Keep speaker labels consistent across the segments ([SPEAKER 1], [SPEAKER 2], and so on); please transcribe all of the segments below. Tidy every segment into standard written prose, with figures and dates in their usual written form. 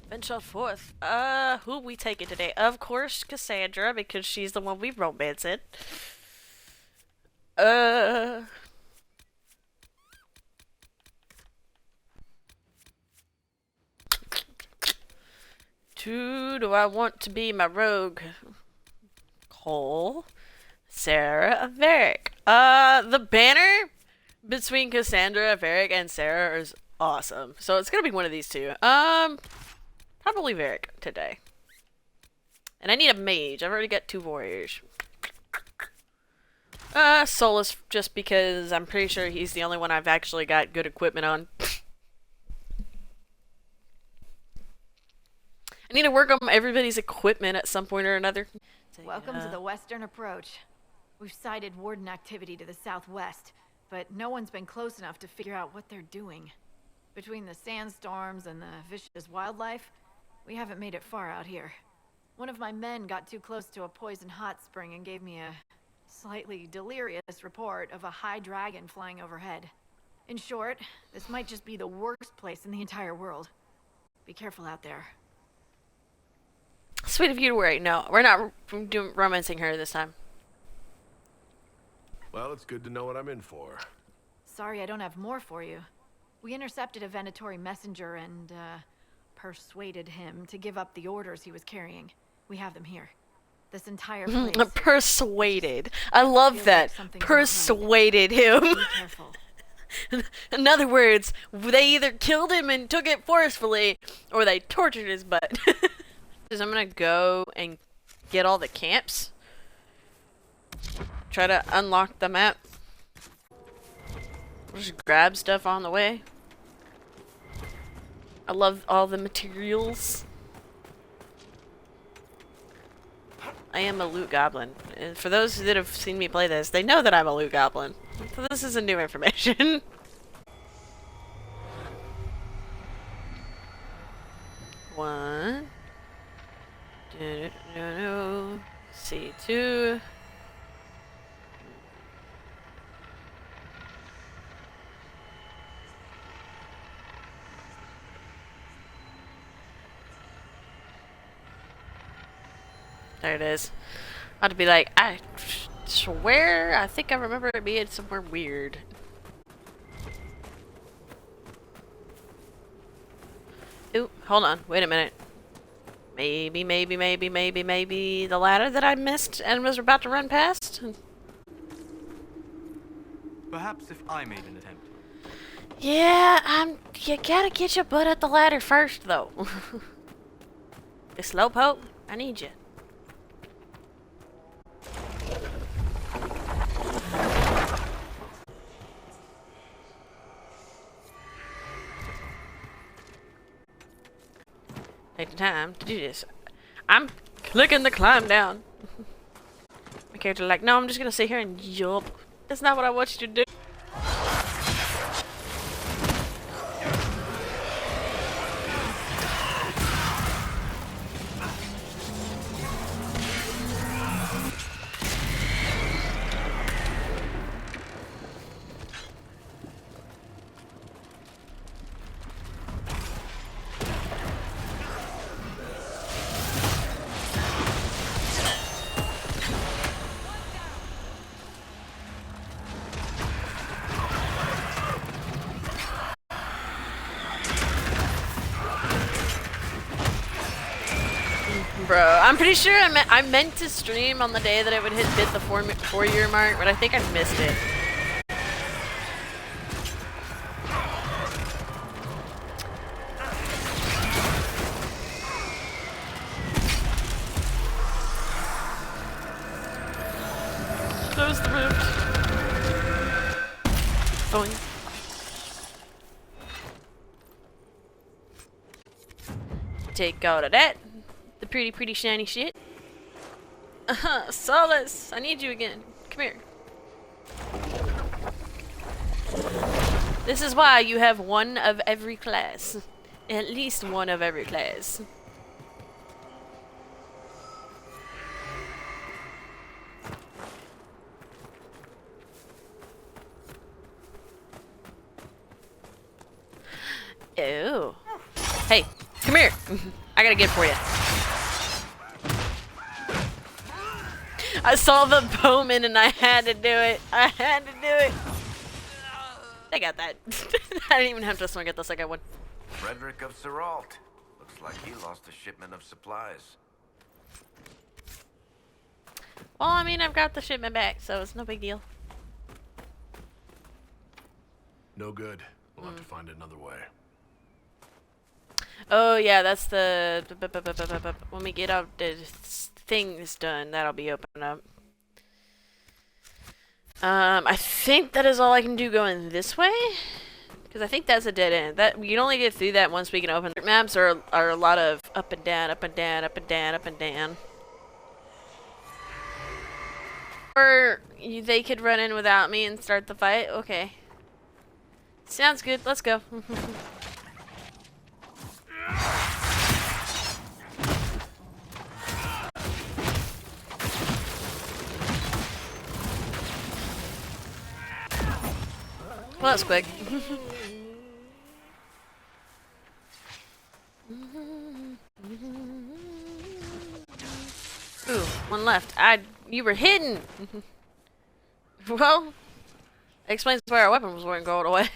[SPEAKER 1] Venture forth. Who we taking today? Of course, Cassandra, because she's the one we romancing. Uh, who do I want to be my rogue? Cole, Sarah, Varric. The banner between Cassandra, Varric, and Sarah is awesome. So it's gonna be one of these two. Probably Varric today. And I need a mage. I've already got 2 warriors. Solus, just because I'm pretty sure he's the only one I've actually got good equipment on. I need to work on everybody's equipment at some point or another.
[SPEAKER 2] Welcome to the Western Approach. We've sighted Warden activity to the southwest, but no one's been close enough to figure out what they're doing. Between the sandstorms and the vicious wildlife, we haven't made it far out here. One of my men got too close to a poison hot spring and gave me a slightly delirious report of a high dragon flying overhead. In short, this might just be the worst place in the entire world. Be careful out there.
[SPEAKER 1] Sweet of you to worry. No, we're not doing romancing her this time.
[SPEAKER 3] Well, it's good to know what I'm in for.
[SPEAKER 2] Sorry I don't have more for you. We intercepted a Venatori messenger and, persuaded him to give up the orders he was carrying. We have them here. This entire place.
[SPEAKER 1] Persuaded. I love that. Persuaded him.
[SPEAKER 2] Be careful.
[SPEAKER 1] In other words, they either killed him and took it forcefully, or they tortured his butt. I'm gonna go and get all the camps. Try to unlock the map. Just grab stuff on the way. I love all the materials. I am a loot goblin. And for those that have seen me play this, they know that I'm a loot goblin. So this isn't new information. One. C2. There it is. I'd be like, I swear, I think I remember it being somewhere weird. Ooh, hold on, wait a minute. Maybe the ladder that I missed and was about to run past?
[SPEAKER 4] Perhaps if I made an attempt.
[SPEAKER 1] Yeah, you gotta get your butt at the ladder first, though. The slowpoke, I need you. Take the time to do this. I'm clicking the climb down. My character like, no, I'm just gonna sit here and jump. That's not what I want you to do. Bro, I'm pretty sure I meant to stream on the day that it would hit the 4-year mark, but I think I missed it. Close the rift. Boing. Take out of that. The pretty shiny shit. Solace! I need you again. Come here. This is why you have one of every class. At least one of every class. Ew. Hey, Come here. I got a gift for you. I saw the bowman and I had to do it. I had to do it. I got that. I didn't even have to swing at the second one.
[SPEAKER 5] Frederick of Seralt. Looks like he lost a shipment of supplies.
[SPEAKER 1] Well, I mean, I've got the shipment back, so it's no big deal.
[SPEAKER 3] No good. We'll have to find another way.
[SPEAKER 1] Oh, yeah, that's the... When we get all the things done, that'll be open up. I think that is all I can do going this way. Because I think that's a dead end. That we can only get through that once we can open. Maps are a lot of up and down, up and down, up and down, up and down. Or they could run in without me and start the fight. Okay. Sounds good. Let's go. Well, that's quick. Ooh, one left. You were hidden. Well, it explains why our weapons weren't going away.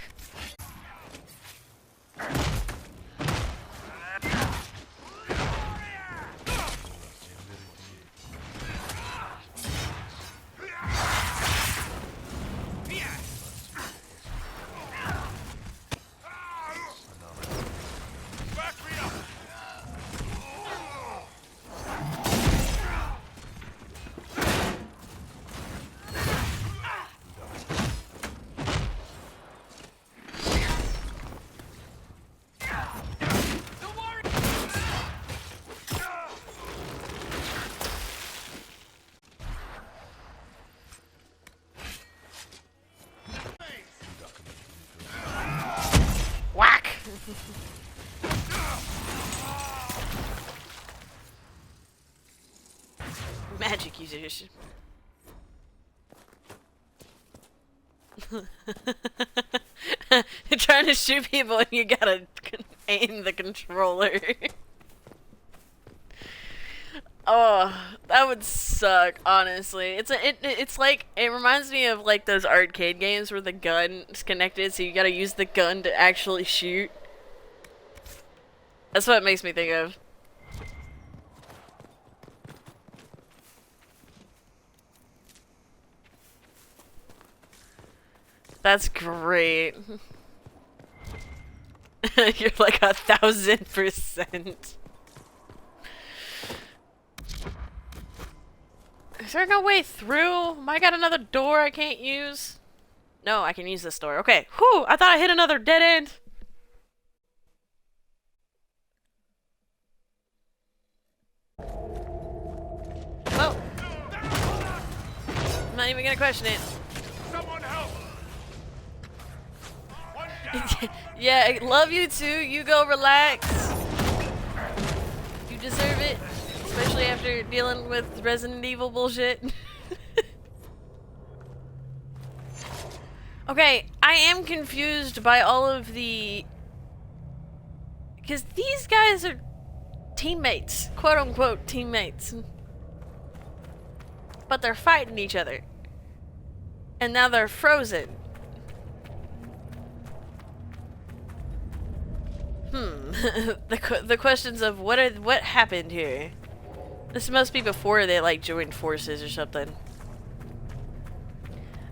[SPEAKER 1] Whack! Magic users. You're trying to shoot people and you gotta aim the controller. Oh, that would suck, honestly. It's like, it reminds me of like those arcade games where the gun is connected, so you gotta use the gun to actually shoot. That's what it makes me think of. That's great. You're like 1000%. Is there no way through? Am I got another door I can't use? No, I can use this door. Okay. Whew! I thought I hit another dead end. Well, I'm not even gonna question it.
[SPEAKER 3] Someone help!
[SPEAKER 1] Yeah, I love you too. You go relax. You deserve it. Especially after dealing with Resident Evil bullshit. Okay, I am confused by all of the... Because these guys are teammates. Quote-unquote teammates. But they're fighting each other. And now they're frozen. The questions of what happened here. This must be before they like joined forces or something.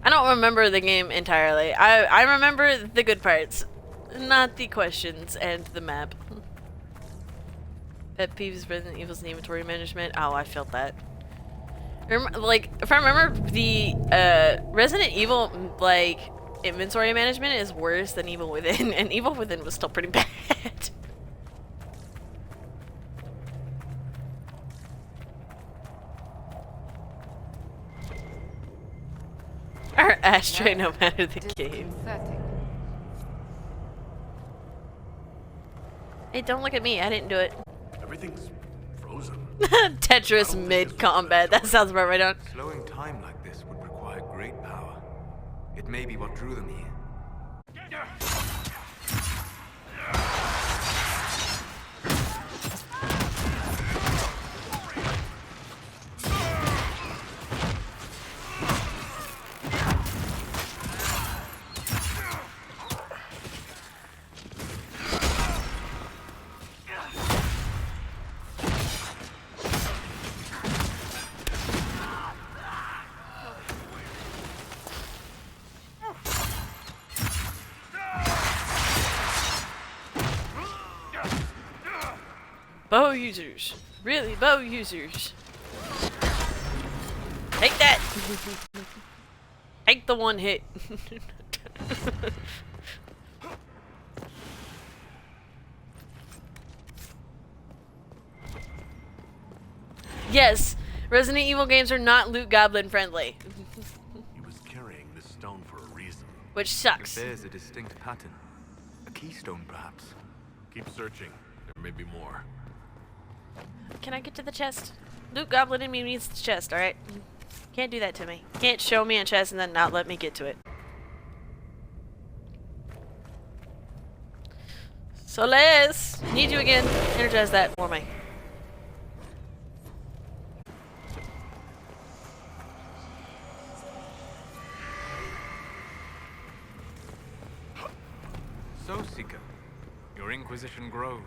[SPEAKER 1] I don't remember the game entirely. I remember the good parts, not the questions and the map. Pet peeves: Resident Evil's inventory management. Oh, I felt that. Like, if I remember, the Resident Evil like inventory management is worse than Evil Within, and Evil Within was still pretty bad. Our ashtray, no matter the game. Hey, don't look at me. I didn't do it.
[SPEAKER 3] Everything's frozen.
[SPEAKER 1] Tetris mid-combat. That sounds about right on.
[SPEAKER 4] Slowing time like this would require great power. It may be what drew them here.
[SPEAKER 1] Bow users. Really, bow users. Take that! Take the one hit. Yes, Resident Evil games are not loot goblin friendly.
[SPEAKER 3] He was carrying this stone for a reason.
[SPEAKER 1] Which
[SPEAKER 4] It
[SPEAKER 1] sucks.
[SPEAKER 4] bears a distinct pattern. A keystone, perhaps.
[SPEAKER 3] Keep searching. There may be more.
[SPEAKER 1] Can I get to the chest? Loot goblin in me needs the chest, alright? Can't do that to me. Can't show me a chest and then not let me get to it. So Les, need you again. Energize that for me.
[SPEAKER 4] So, Seeker, your inquisition grows.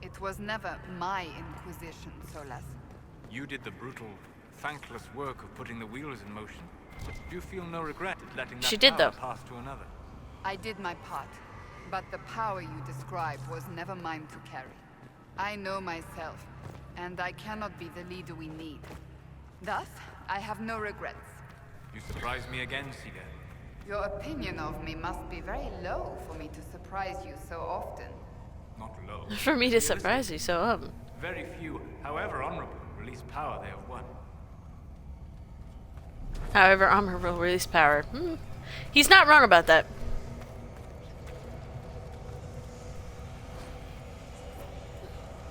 [SPEAKER 6] It was never my inquisition, Solas.
[SPEAKER 4] You did the brutal, thankless work of putting the wheels in motion. Do you feel no regret at letting that
[SPEAKER 1] She did,
[SPEAKER 4] power
[SPEAKER 1] though.
[SPEAKER 4] pass to another?
[SPEAKER 6] I did my part, but the power you describe was never mine to carry. I know myself, and I cannot be the leader we need. Thus, I have no regrets.
[SPEAKER 4] You surprise me again, Seeker.
[SPEAKER 6] Your opinion of me must be very low for me to surprise you so often.
[SPEAKER 4] Not low.
[SPEAKER 1] For me to surprise you, so
[SPEAKER 4] Very few, however honorable, release power they have won.
[SPEAKER 1] however, armor will release power. He's not wrong about that.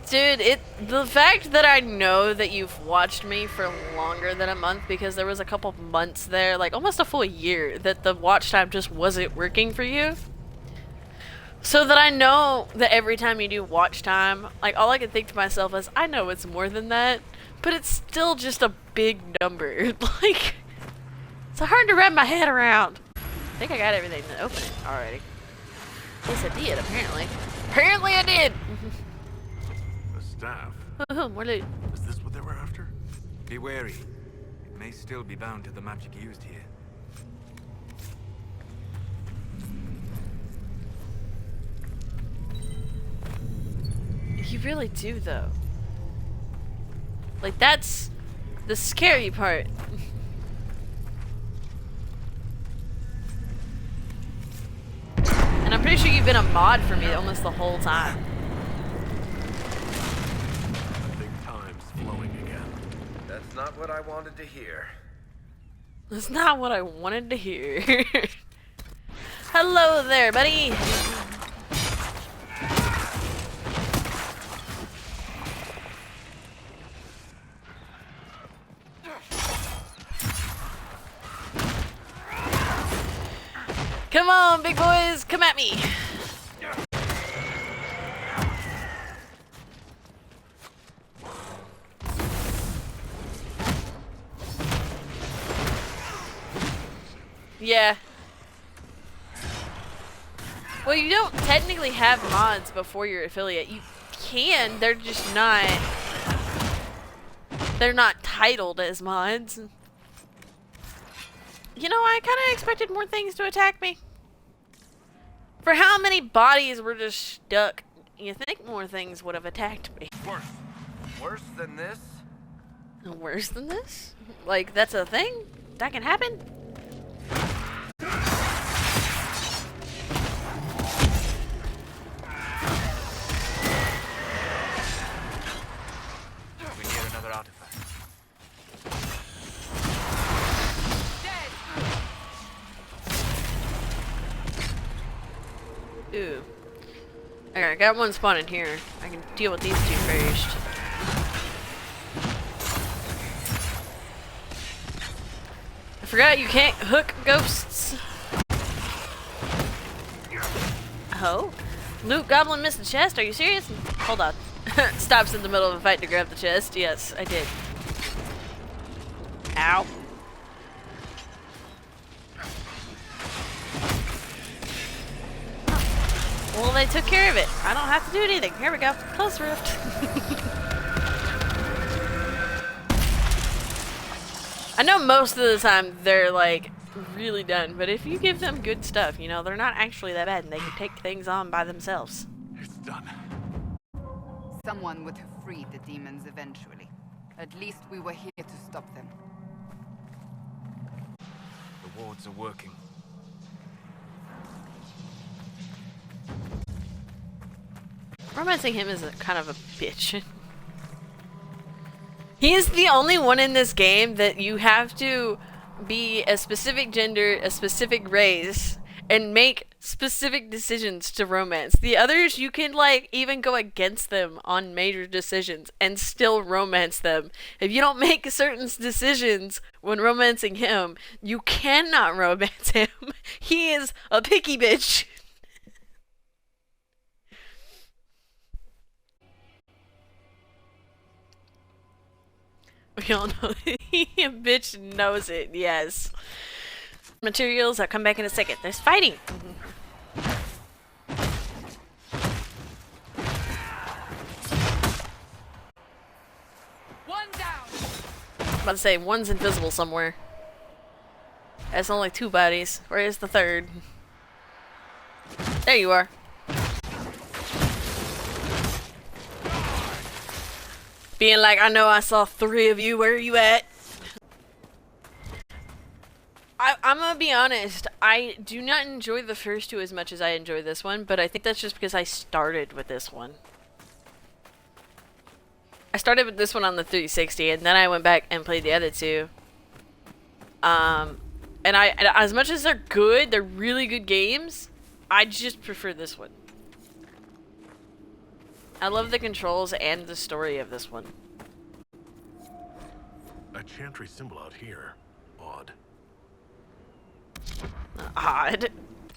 [SPEAKER 1] Dude, the fact that I know that you've watched me for longer than a month, because there was a couple months there, like almost a full year, that the watch time just wasn't working for you. So that I know that every time you do watch time, like all I can think to myself is, I know it's more than that, but it's still just a big number. Like, it's hard to wrap my head around. I think I got everything to open it already. Yes, I did, apparently. Apparently I did!
[SPEAKER 3] The staff.
[SPEAKER 1] More loot.
[SPEAKER 3] Is this what they were after?
[SPEAKER 4] Be wary. It may still be bound to the magic used here.
[SPEAKER 1] You really do, though. Like, that's the scary part. And I'm pretty sure you've been a mod for me almost the whole time.
[SPEAKER 3] I think time's flowing again.
[SPEAKER 5] That's not what I wanted to hear.
[SPEAKER 1] That's not what I wanted to hear. Hello there, buddy. Come on, big boys, come at me. Yeah. Well, you don't technically have mods before your affiliate. You can, they're just not... They're not titled as mods. You know, I kind of expected more things to attack me. For how many bodies were just stuck, you think more things would have attacked me.
[SPEAKER 5] Worse. Worse than this?
[SPEAKER 1] Worse than this? Like, that's a thing? That can happen?
[SPEAKER 4] We need another artifact.
[SPEAKER 1] Ooh. Okay, I got one spawn in here. I can deal with these two first. I forgot you can't hook ghosts. Oh? Loot Goblin missed the chest? Are you serious? Hold on. Stops in the middle of a fight to grab the chest. Yes, I did. Ow. Well, they took care of it. I don't have to do anything. Here we go. Close rift. I know most of the time they're like really done, but if you give them good stuff, you know, they're not actually that bad and they can take things on by themselves.
[SPEAKER 3] It's done.
[SPEAKER 6] someone would have freed the demons eventually. At least we were here to stop them.
[SPEAKER 4] The wards are working.
[SPEAKER 1] Romancing him is a kind of a bitch. He is the only one in this game that you have to be a specific gender, a specific race, and make specific decisions to romance. The others, you can like even go against them on major decisions and still romance them. If you don't make certain decisions when romancing him, you cannot romance him. He is a picky bitch. We all know a bitch knows it, yes. Materials, I'll come back in a second. There's fighting!
[SPEAKER 6] One down!
[SPEAKER 1] I'm about to say, one's invisible somewhere. That's only 2 bodies. Where is the third? There you are. Being like, I know I saw 3 of you, where are you at? I'm gonna be honest, I do not enjoy the first 2 as much as I enjoy this one, but I think that's just because I started with this one. I started with this one on the 360, and then I went back and played the other 2. And as much as they're good, they're really good games, I just prefer this one. I love the controls and the story of this one.
[SPEAKER 3] A chantry symbol out here. Odd.
[SPEAKER 1] Odd.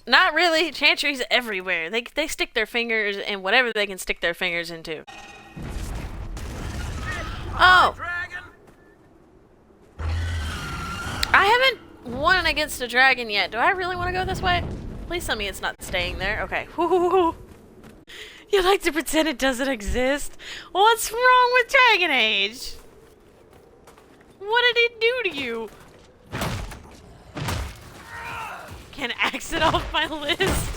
[SPEAKER 1] Not really. Chantry's everywhere. They stick their fingers in whatever they can stick their fingers into. Oh! I haven't won against a dragon yet. Do I really want to go this way? Please tell me it's not staying there. Okay. Woo-hoo-hoo. You like to pretend it doesn't exist? What's wrong with Dragon Age? What did it do to you? Can axe it off my list?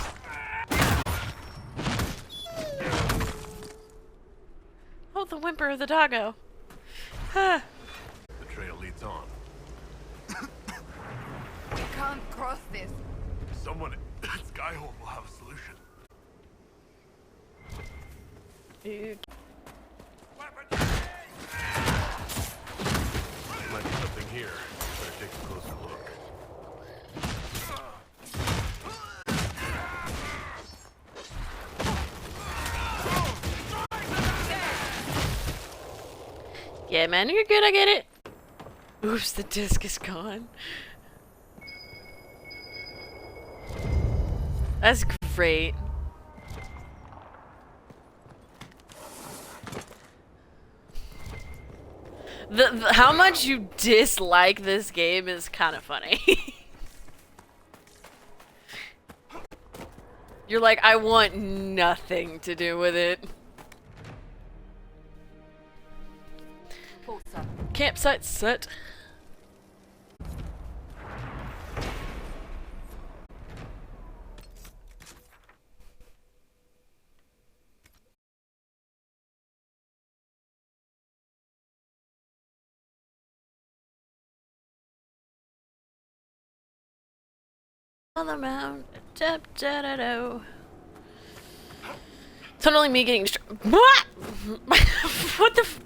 [SPEAKER 1] Oh, the whimper of the doggo. Huh.
[SPEAKER 3] The trail leads on.
[SPEAKER 6] We can't cross this.
[SPEAKER 3] Someone at Skyhold will have a solution. Might be something here. Better take a closer look.
[SPEAKER 1] Yeah, man, you're good, I get it. Oops, the disc is gone. That's great. The how much you dislike this game is kind of funny. You're like, I want nothing to do with it. Campsite set. On the mount, totally me getting what? What the f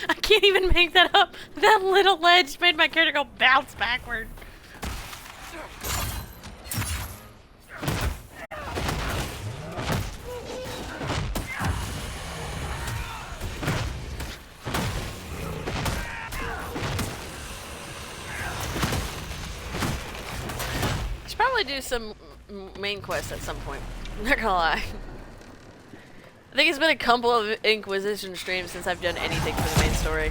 [SPEAKER 1] I can't even make that up. That little ledge made my character go bounce backward. Should probably do some main quests at some point. I'm not gonna lie. I think it's been a couple of Inquisition streams since I've done anything for the main story.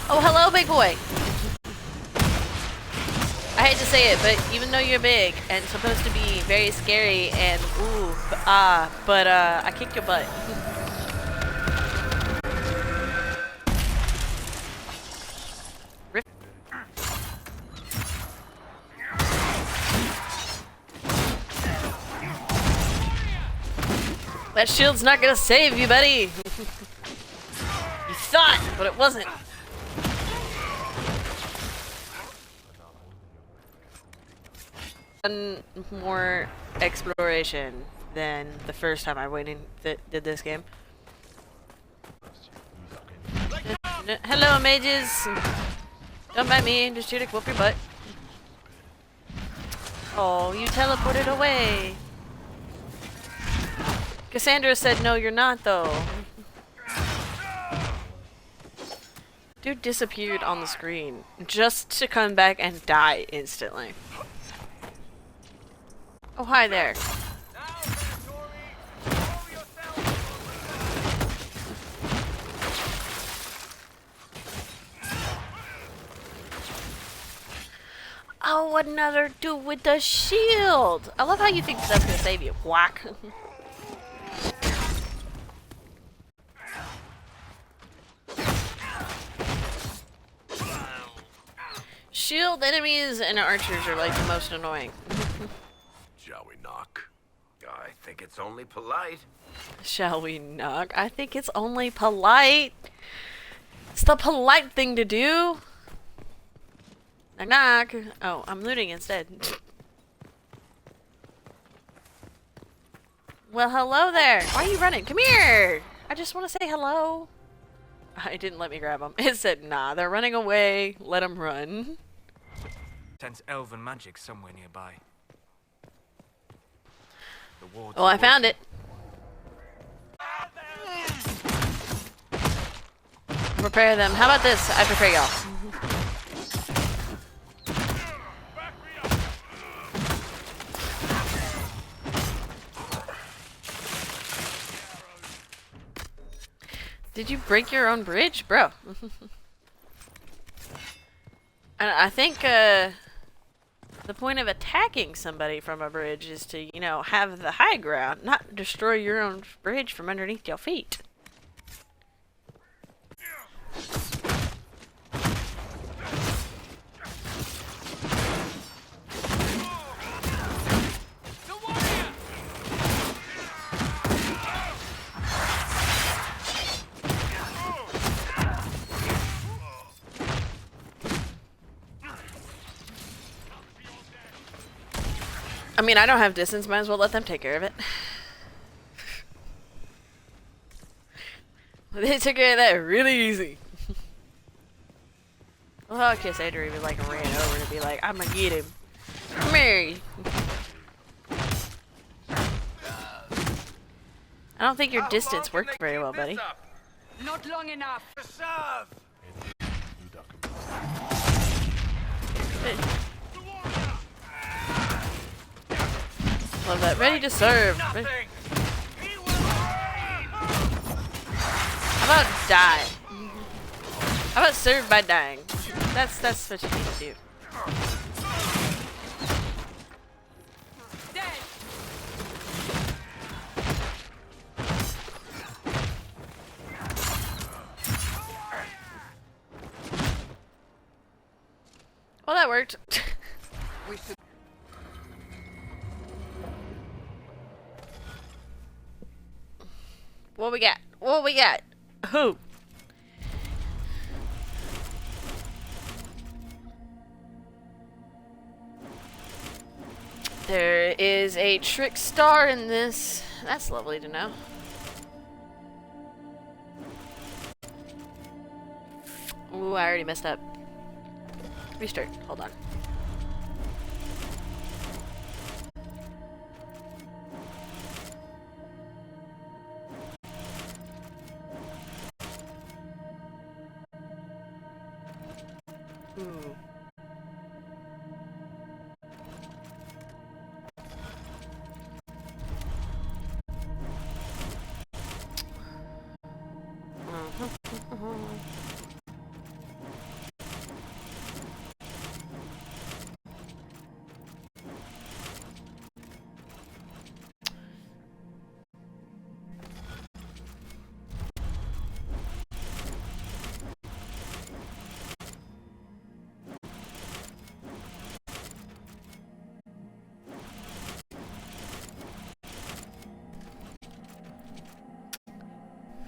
[SPEAKER 1] Oh, hello, big boy! I hate to say it, but even though you're big and supposed to be very scary and ooh, I kicked your butt. That shield's not gonna save you, buddy. You thought, but it wasn't. One more exploration than the first time I went in did this game. Hello, mages. Don't mind me. Just here to whoop your butt. Oh, you teleported away. Cassandra said, no, you're not, though. Dude disappeared on the screen just to come back and die instantly. Oh, hi there. Oh, another dude with the shield. I love how you think that's gonna save you. Whack. Shield enemies and archers are like the most annoying.
[SPEAKER 3] Shall we knock?
[SPEAKER 5] I think it's only polite.
[SPEAKER 1] Shall we knock? I think it's only polite. It's the polite thing to do. Knock knock. Oh, I'm looting instead. Well, hello there. Why are you running? Come here. I just want to say hello. It didn't let me grab them. It said, nah, they're running away. Let them run.
[SPEAKER 4] Sense elven magic somewhere nearby. The wards
[SPEAKER 1] Oh, I
[SPEAKER 4] are
[SPEAKER 1] found it. Prepare them. How about this? I prepare y'all. Did you break your own bridge? Bro. And I think, the point of attacking somebody from a bridge is to, you know, have the high ground, not destroy your own bridge from underneath your feet. I mean, I don't have distance, might as well let them take care of it. They took care of that really easy. Well, how Cassandra even like ran over to be like, I'm gonna get him. Come here. I don't think your distance worked very well, buddy.
[SPEAKER 6] Not long enough.
[SPEAKER 1] Love that. Ready to serve. How about die? How about serve by dying? That's what you need to do. Well, that worked.
[SPEAKER 6] We should.
[SPEAKER 1] What we got? What we got? Who? There is a trick star in this. That's lovely to know. Ooh, I already messed up. Restart. Hold on. Ooh.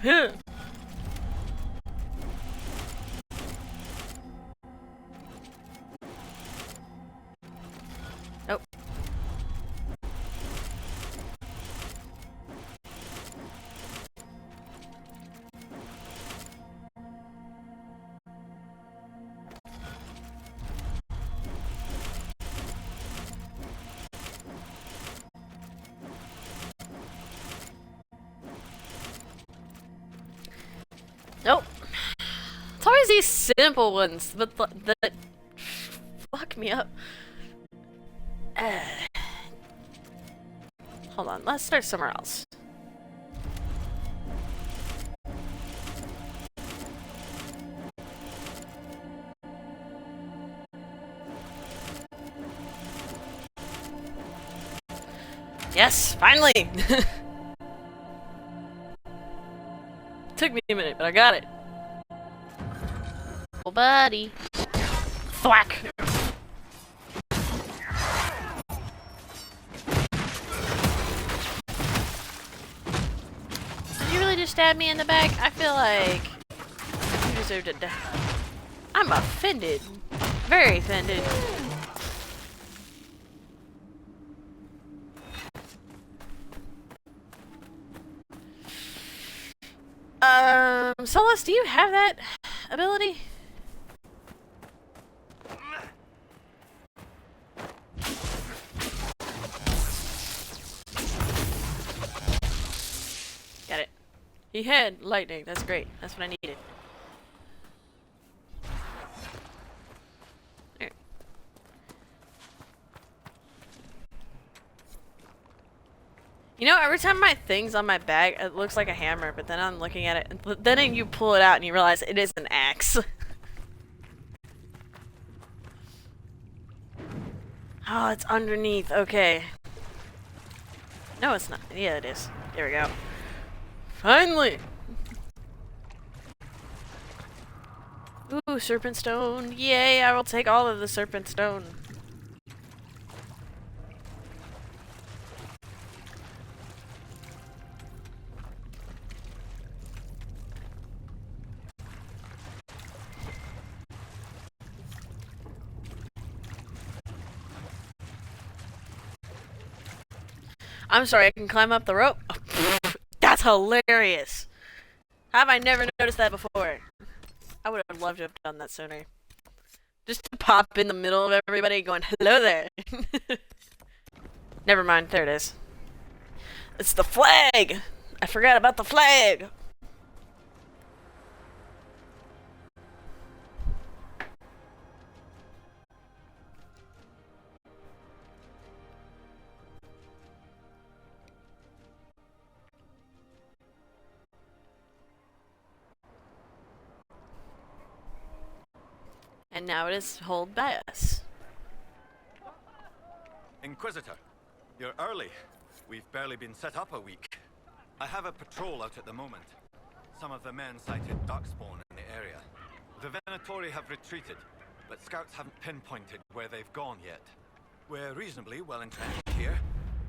[SPEAKER 1] Huh. Nope. Nope. It's always these simple ones, but that fuck me up. Hold on, let's start somewhere else. Yes, finally! Took me a minute, but I got it. Oh, buddy. Thwack! Did you really just stab me in the back? I feel like you deserve to die. I'm offended. Very offended. Solus, do you have that ability? Got it. He had lightning. That's great. That's what I needed. There. You know, every time my thing's on my back, it looks like a hammer, but then I'm looking at it, and then you pull it out and you realize it is an axe. Oh, it's underneath. Okay. No, it's not. Yeah, it is. There we go. Finally! Ooh, serpent stone. Yay, I will take all of the serpent stone. I'm sorry, I can climb up the rope? That's hilarious! How have I never noticed that before? I would have loved to have done that sooner. Just to pop in the middle of everybody going, hello there! Never mind, there it is. It's the flag! I forgot about the flag! And now it is held by us.
[SPEAKER 7] Inquisitor, you're early. We've barely been set up a week. I have a patrol out at the moment. Some of the men cited darkspawn in the area. The Venatori have retreated, but scouts haven't pinpointed where they've gone yet. We're reasonably well entrenched here,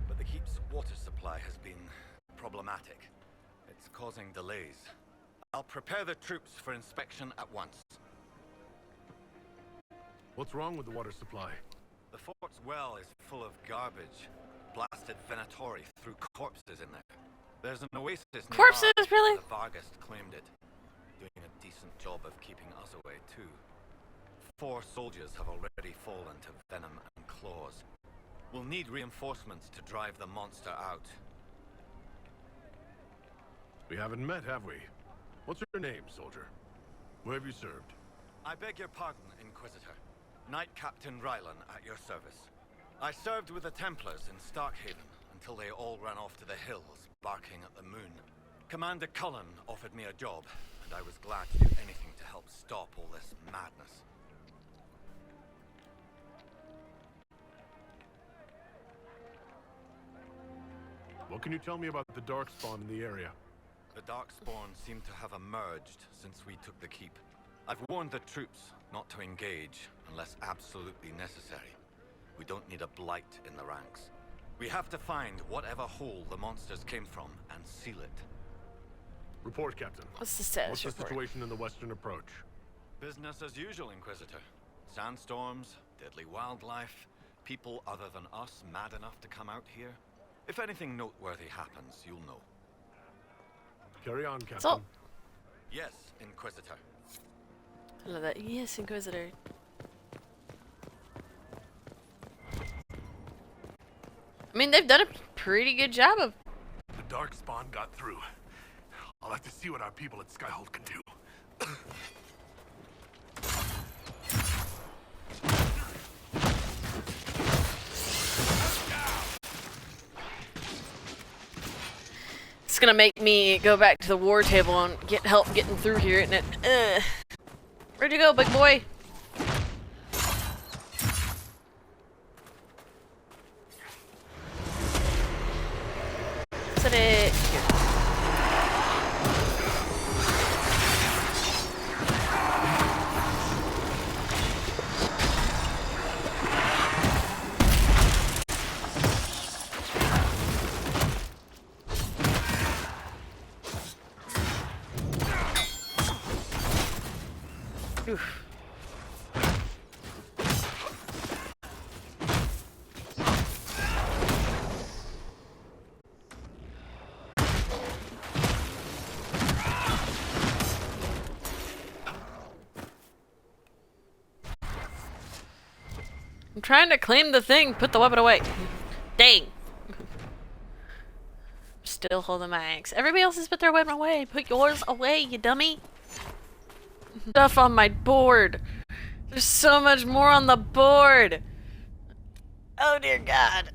[SPEAKER 7] but the keep's water supply has been problematic. It's causing delays. I'll prepare the troops for inspection at once.
[SPEAKER 3] What's wrong with the water supply?
[SPEAKER 7] The fort's well is full of garbage. Blasted Venatori threw corpses in there. There's an oasis nearby.
[SPEAKER 1] Corpses, really?
[SPEAKER 7] The Vargast claimed it. Doing a decent job of keeping us away, too. 4 soldiers have already fallen to venom and claws. We'll need reinforcements to drive the monster out.
[SPEAKER 3] We haven't met, have we? What's your name, soldier? Where have you served?
[SPEAKER 7] I beg your pardon, Inquisitor. Knight Captain Rylan at your service. I served with the Templars in Starkhaven until they all ran off to the hills, barking at the moon. Commander Cullen offered me a job, and I was glad to do anything to help stop all this madness.
[SPEAKER 3] What can you tell me about the darkspawn in the area?
[SPEAKER 7] The Darkspawn seem to have emerged since we took the keep. I've warned the troops not to engage unless absolutely necessary. We don't need a blight in the ranks. We have to find whatever hole the monsters came from and seal it.
[SPEAKER 3] Report, Captain.
[SPEAKER 1] What's the status
[SPEAKER 3] What's the
[SPEAKER 1] report?
[SPEAKER 3] situation in the western approach?
[SPEAKER 7] Business as usual, Inquisitor. Sandstorms, deadly wildlife, people other than us mad enough to come out here. If anything noteworthy happens, you'll know.
[SPEAKER 3] Carry on, Captain.
[SPEAKER 1] So,
[SPEAKER 7] Yes, Inquisitor.
[SPEAKER 1] I love that. Yes, Inquisitor. I mean, they've done a pretty good job of.
[SPEAKER 3] The dark spawn got through. I'll have to see what our people at Skyhold can do.
[SPEAKER 1] It's gonna make me go back to the war table and get help getting through here, isn't it? Where'd you go, big boy? Set it here. Oof. I'm trying to claim the thing. Put the weapon away. Dang. Still holding my axe. Everybody else has put their weapon away. Put yours away, you dummy. Stuff on my board. There's so much more on the board. Oh dear God.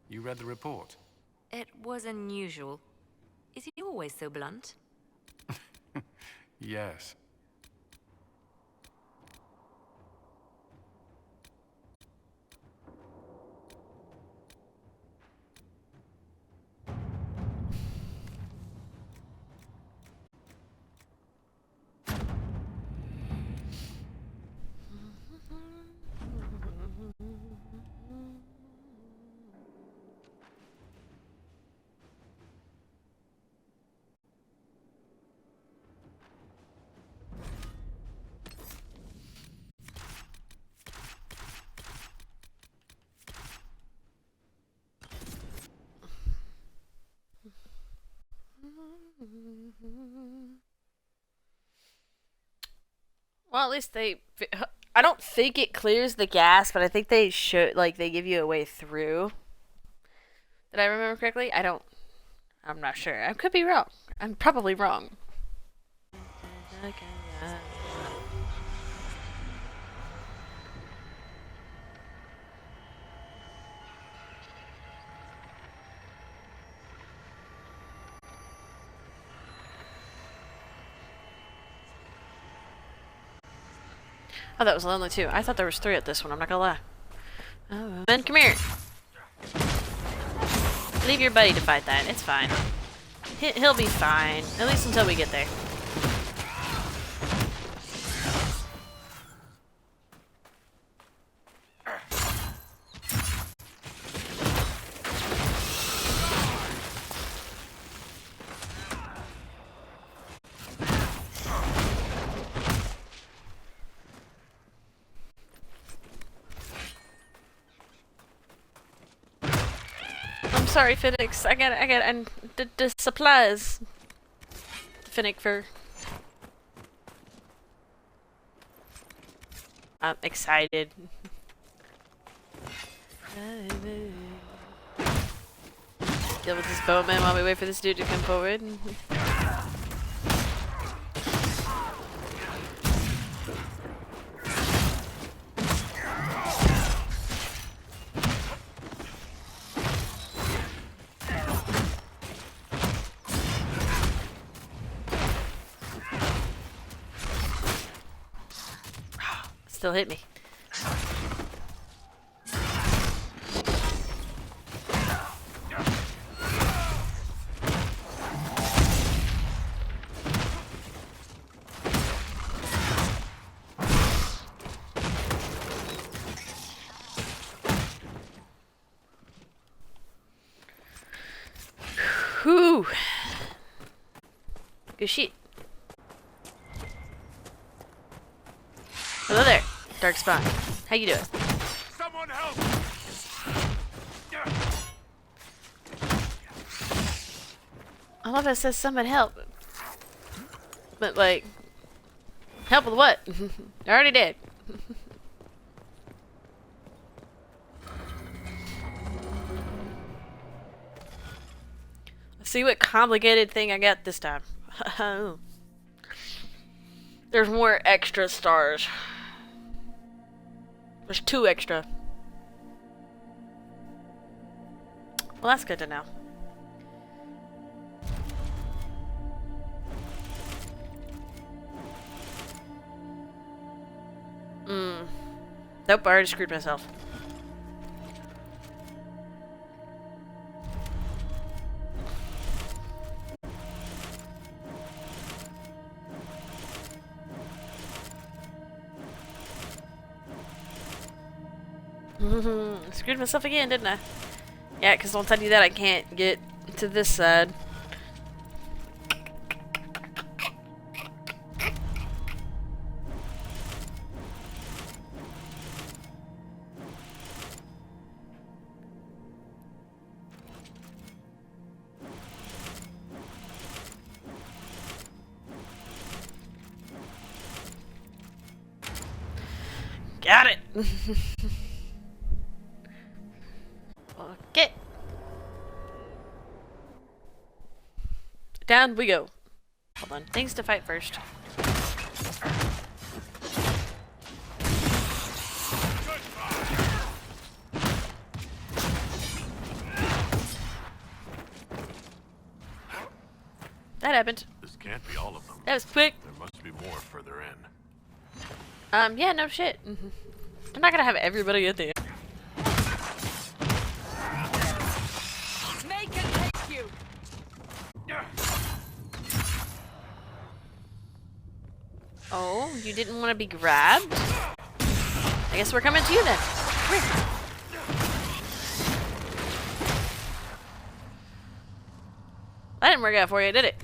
[SPEAKER 4] You read the report?
[SPEAKER 8] It was unusual. Is he always so blunt?
[SPEAKER 4] Yes.
[SPEAKER 1] Well, at least they. I don't think it clears the gas, but I think they should. Like, they give you a way through. Did I remember correctly? I'm not sure. I could be wrong. I'm probably wrong. Oh, that was lonely too. I thought there was 3 at this one. I'm not gonna lie. Oh, Ben, come here. Leave your buddy to fight that. It's fine. He'll be fine. At least until we get there. I'm sorry, Phoenix. I got and the supplies. Finnick for. I'm excited. Deal with this boatman while we wait for this dude to come forward. Still hit me. Whew. Good shit. Hello there, Dark Spawn. How you doing?
[SPEAKER 3] Someone help!
[SPEAKER 1] I love it says someone help. But like, help with what? I already did. Let's see what complicated thing I got this time. There's more extra stars. There's 2 extra. Well, that's good to know. Nope, I already screwed myself. Screwed myself again, didn't I? Yeah, because once I do that, I can't get to this side. Got it! Okay. Down we go. Hold on. Things to fight first. That happened.
[SPEAKER 3] This can't be all of them.
[SPEAKER 1] That was quick.
[SPEAKER 3] There must be more further in.
[SPEAKER 1] Yeah, no shit. I'm not gonna have everybody at the end.
[SPEAKER 6] Make it take you!
[SPEAKER 1] Oh, you didn't want to be grabbed? I guess we're coming to you then. Come here. That didn't work out for you, did it?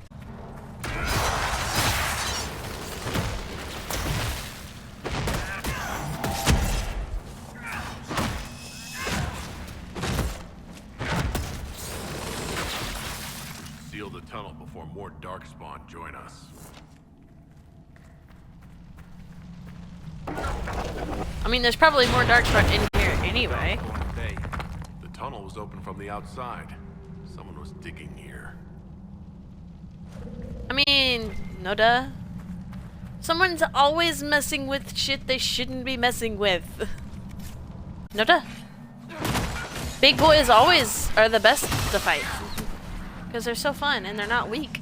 [SPEAKER 3] Seal the tunnel before more darkspawn join us.
[SPEAKER 1] I mean, there's probably more darkspawn in here anyway.
[SPEAKER 3] The tunnel was open from the outside. Someone was digging here.
[SPEAKER 1] I mean, no duh. Someone's always messing with shit they shouldn't be messing with. No duh. Big boys always are the best to fight. Because they're so fun and they're not weak.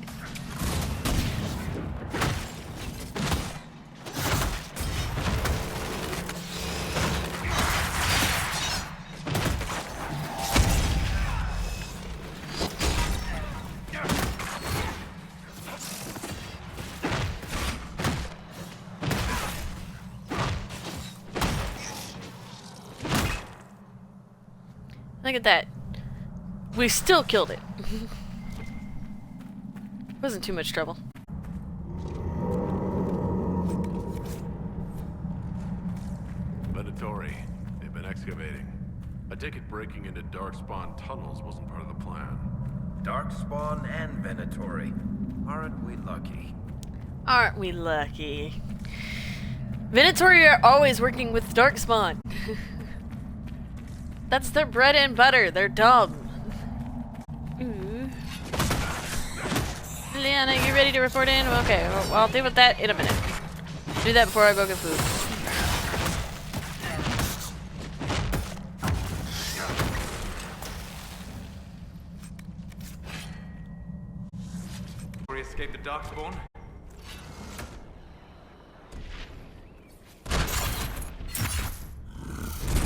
[SPEAKER 1] Look at that. We still killed it. Wasn't too much trouble.
[SPEAKER 3] Venatori. They've been excavating. I take it breaking into darkspawn tunnels wasn't part of the plan.
[SPEAKER 5] Darkspawn and Venatori. Aren't we lucky?
[SPEAKER 1] Aren't we lucky? Venatori are always working with darkspawn. That's their bread and butter. They're dumb. Ooh. Liana, you ready to report in? Okay, well, I'll deal with that in a minute. Do that before I go get food.
[SPEAKER 4] We escape the darkspawn.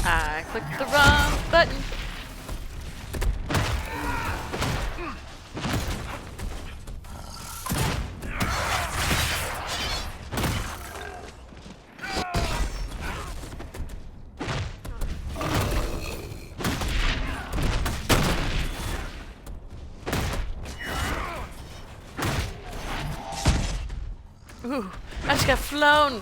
[SPEAKER 1] I clicked the wrong button. Ooh, I just got flown.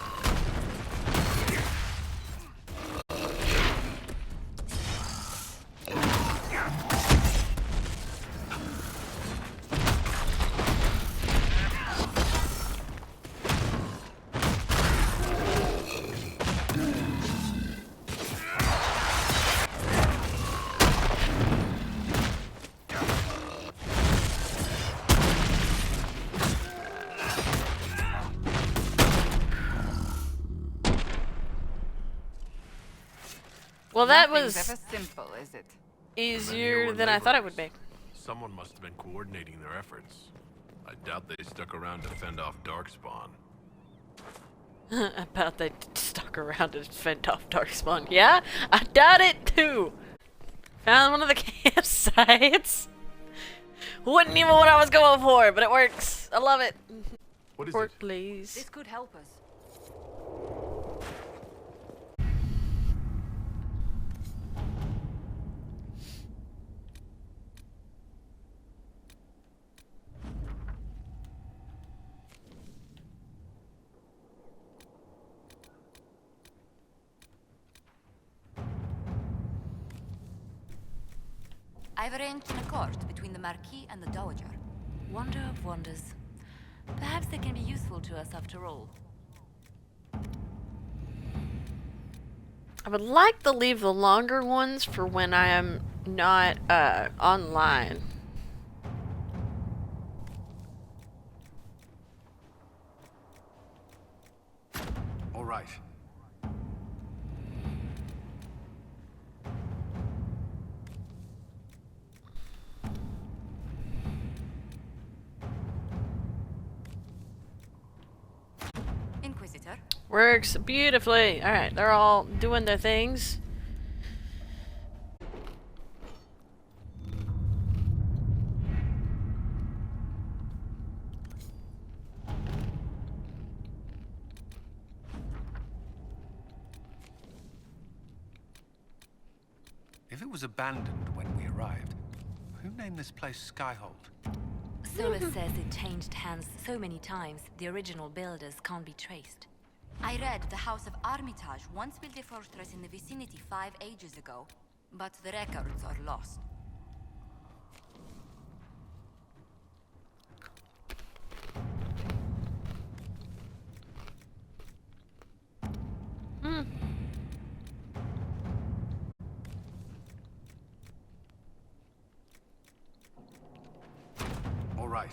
[SPEAKER 1] Well, that
[SPEAKER 6] Nothing's
[SPEAKER 1] was
[SPEAKER 6] ever simple, is it?
[SPEAKER 1] easier than I thought it would be.
[SPEAKER 3] Someone must have been coordinating their efforts. I doubt they stuck around to fend off Darkspawn.
[SPEAKER 1] About they stuck around to fend off Darkspawn. Yeah, I doubt it too. Found one of the campsites. Wasn't even what I was going for, but it works. I love it.
[SPEAKER 3] What is
[SPEAKER 1] Work,
[SPEAKER 3] it?
[SPEAKER 1] please.
[SPEAKER 6] This could help us.
[SPEAKER 8] I've arranged an accord between the Marquis and the Dowager. Wonder of wonders. Perhaps they can be useful to us after all.
[SPEAKER 1] I would like to leave the longer ones for when I am not online.
[SPEAKER 3] All right.
[SPEAKER 8] Inquisitor,
[SPEAKER 1] Works beautifully. Alright, they're all doing their things.
[SPEAKER 9] If it was abandoned when we arrived, who named this place Skyhold?
[SPEAKER 8] Solus says it changed hands so many times, the original builders can't be traced. I read the House of Armitage once built a fortress in the vicinity 5 ages ago, but the records are lost.
[SPEAKER 3] All right.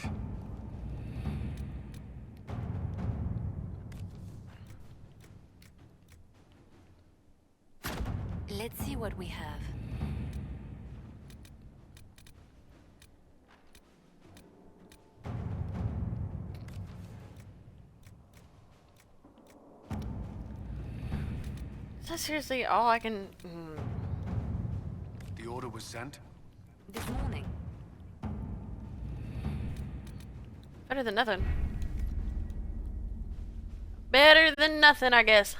[SPEAKER 8] Let's see what we have.
[SPEAKER 1] Is that seriously all I can...
[SPEAKER 3] The order was sent?
[SPEAKER 8] This morning.
[SPEAKER 1] Better than nothing. Better than nothing, I guess.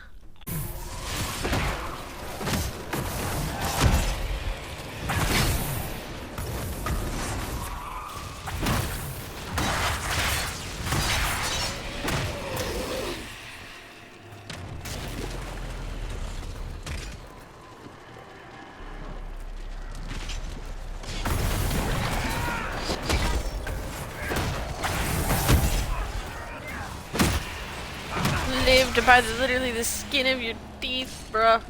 [SPEAKER 1] Lived by literally the skin of your teeth, bruh.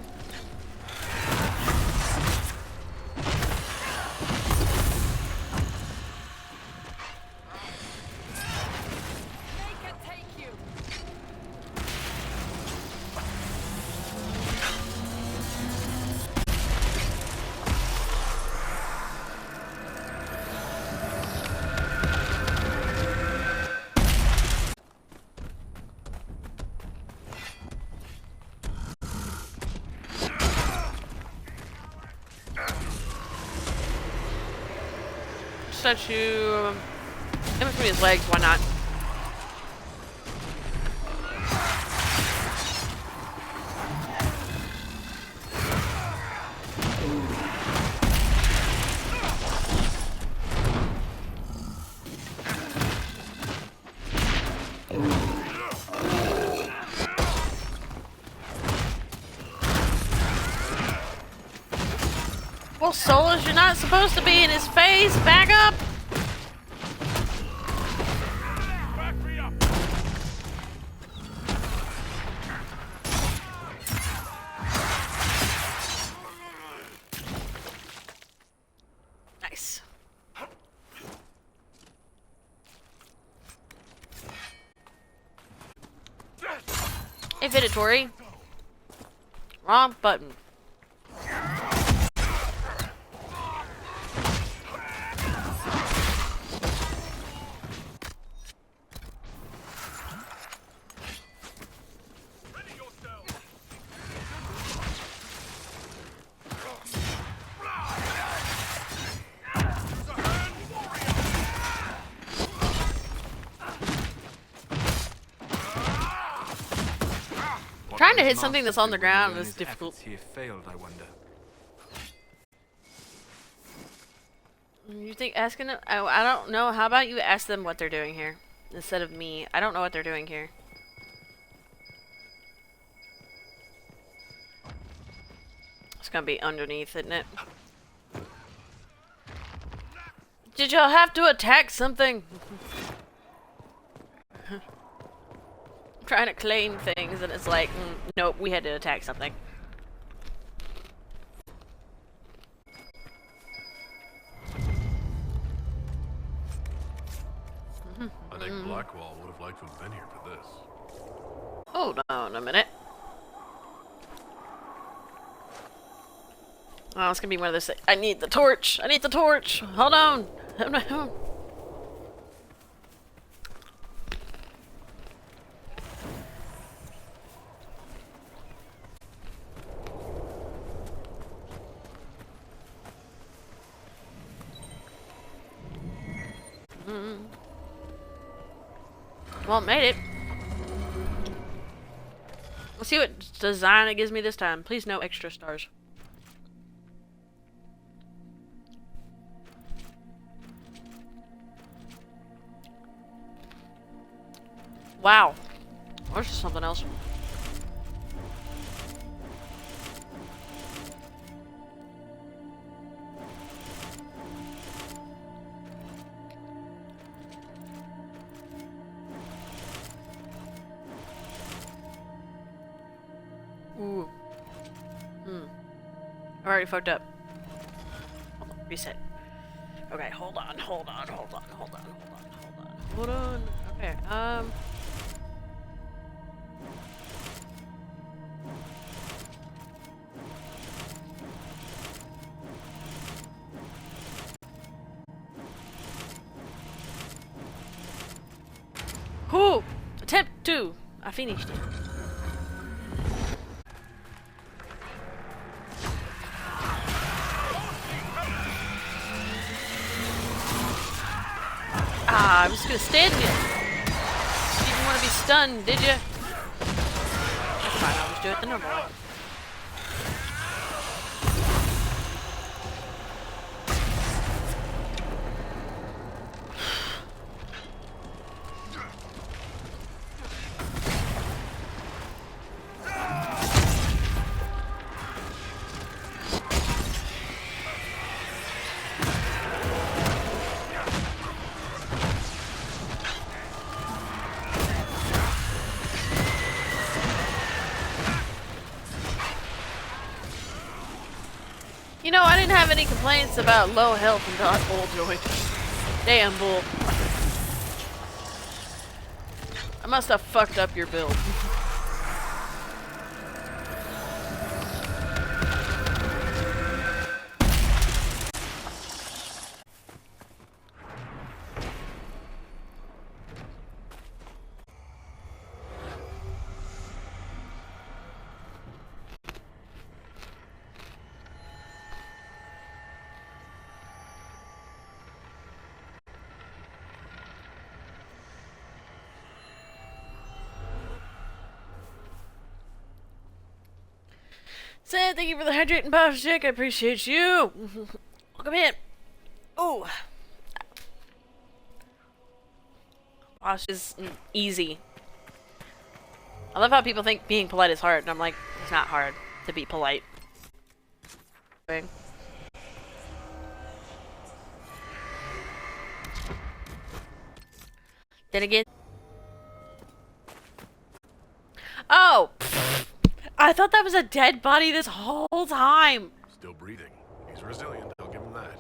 [SPEAKER 1] Statue in between his legs, why not? all souls, you're not supposed to be in his face. Back up. Nice. Inventory. Wrong button. Trying to hit something that's on the ground is difficult.
[SPEAKER 4] He failed, I wonder.
[SPEAKER 1] You think asking them? I don't know. How about you ask them what they're doing here instead of me? I don't know what they're doing here. It's gonna be underneath, isn't it? Did y'all have to attack something? Trying to claim things and it's like, nope, we had to attack something.
[SPEAKER 3] I think Blackwall would have liked to have been here for this.
[SPEAKER 1] Hold on a minute. Oh, it's gonna be one of those things. I need the torch! I need the torch! Hold on! Hold on. Well, it made it. Let's see what design it gives me this time. Please no extra stars. Wow. Or just something else. Ooh. I already fucked up. Hold on, reset. Okay, hold on. Okay, Cool! Attempt 2! I finished it. Ah, I'm just gonna stand here. You didn't want to be stunned, did you? That's fine, I'll just do it the normal way. You know, I didn't have any complaints about low health until I full joined. Damn bull. I must have fucked up your build. Sam, thank you for the hydrating buff, chick. I appreciate you. Welcome in. Oh. Wash is easy. I love how people think being polite is hard, and I'm like, it's not hard to be polite. Okay. Then again. Oh! Pfft. I thought that was a dead body this whole time!
[SPEAKER 3] Still breathing. He's resilient, I'll give him that.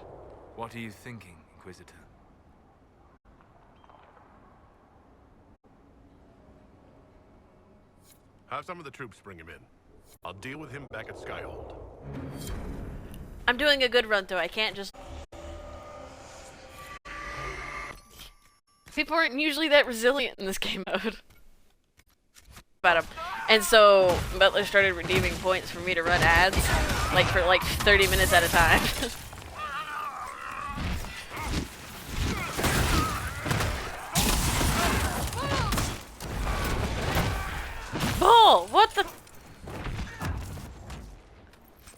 [SPEAKER 4] What are you thinking, Inquisitor?
[SPEAKER 3] Have some of the troops bring him in. I'll deal with him back at Skyhold.
[SPEAKER 1] I'm doing a good run through. I can't just... People aren't usually that resilient in this game mode. About him. And so, Butler started redeeming points for me to run ads, like for like 30 minutes at a time. Bull! What the...